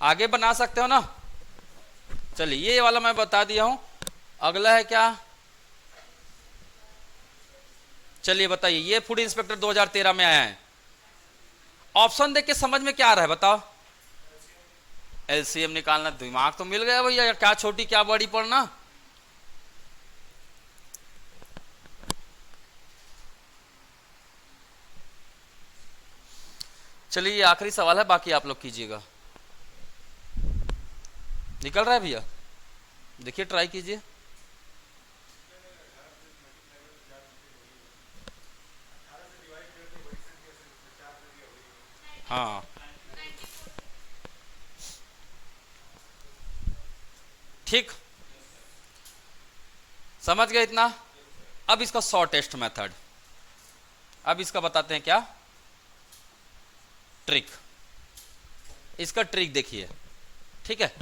आगे बना सकते हो ना। चलिए ये वाला मैं बता दिया हूं, अगला है क्या, चलिए बताइए। ये फूड इंस्पेक्टर 2013 में आया है, ऑप्शन देख के समझ में क्या आ रहा है बताओ। LCM निकालना, दिमाग तो मिल गया भैया, क्या छोटी क्या बड़ी पढ़ना। चलिए ये आखिरी सवाल है, बाकी आप लोग कीजिएगा। निकल रहा है भैया, देखिए ट्राई कीजिए। हाँ, ठीक, समझ गए इतना। अब इसका शॉर्टेस्ट मेथड, अब इसका बताते हैं क्या ट्रिक। इसका ट्रिक देखिए, ठीक है,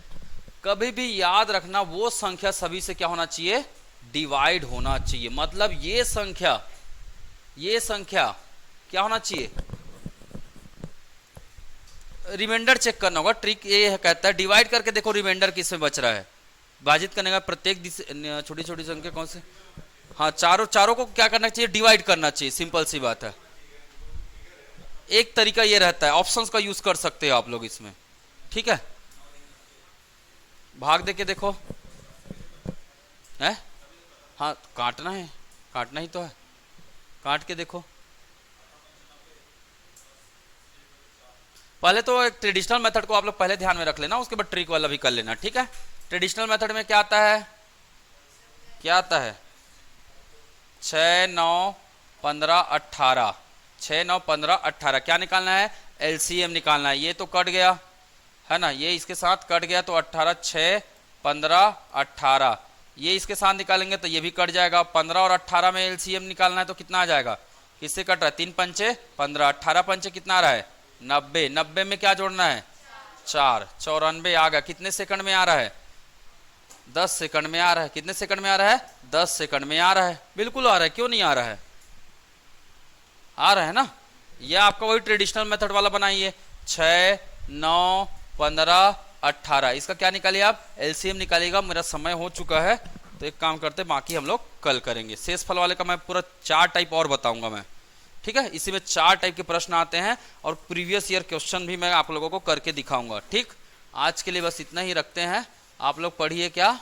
कभी भी याद रखना वो संख्या सभी से क्या होना चाहिए, डिवाइड होना चाहिए। मतलब ये संख्या क्या होना चाहिए, रिमाइंडर चेक करना होगा। ट्रिक ये है, कहता है डिवाइड करके देखो रिमाइंडर किस में बच रहा है। विभाजित करने का प्रत्येक छोटी छोटी संख्या कौन से, हाँ चारों चारों को क्या करना चाहिए, डिवाइड करना चाहिए, सिंपल सी बात है। एक तरीका ये रहता है, ऑप्शंस का यूज कर सकते हो आप लोग इसमें, ठीक है। भाग दे के देखो है, हाँ काटना है, काटना ही तो है, काट के देखो। पहले तो एक ट्रेडिशनल मेथड को आप लोग पहले ध्यान में रख लेना, उसके बाद ट्रिक वाला भी कर लेना, ठीक है। ट्रेडिशनल मेथड में क्या आता है, क्या आता है, 6 9 15 18, 6 9 15 18, क्या निकालना है, एलसीएम निकालना है। ये तो कट गया है ना, ये इसके साथ कट गया तो 18 6 15 18, ये इसके साथ निकालेंगे तो ये भी कट जाएगा। 15 और 18 में एलसीएम निकालना है तो कितना आ जाएगा, किससे कट रहा है, 3 पंचे 15, 18 पंचे कितना आ रहा है 90, 90 में क्या जोड़ना है 4, 94 आ गया। कितने सेकंड में आ रहा है, 10 सेकंड में आ रहा है। कितने सेकंड में आ रहा है, 10 सेकंड में आ रहा है, बिल्कुल आ रहा है, क्यों नहीं आ रहा है, आ रहा है ना। ये आपका वही ट्रेडिशनल मेथड वाला बनाइए, 6 9 15 18, इसका क्या निकालिए आप, एलसीएम निकालिएगा। मेरा समय हो चुका है तो एक काम करते, बाकी हम लोग कल करेंगे। शेष फल वाले का मैं पूरा 4 टाइप और बताऊंगा मैं, ठीक है। इसी में 4 टाइप के प्रश्न आते हैं और प्रीवियस ईयर क्वेश्चन भी मैं आप लोगों को करके दिखाऊंगा, ठीक। आज के लिए बस इतना ही रखते हैं, आप लोग पढ़िए क्या,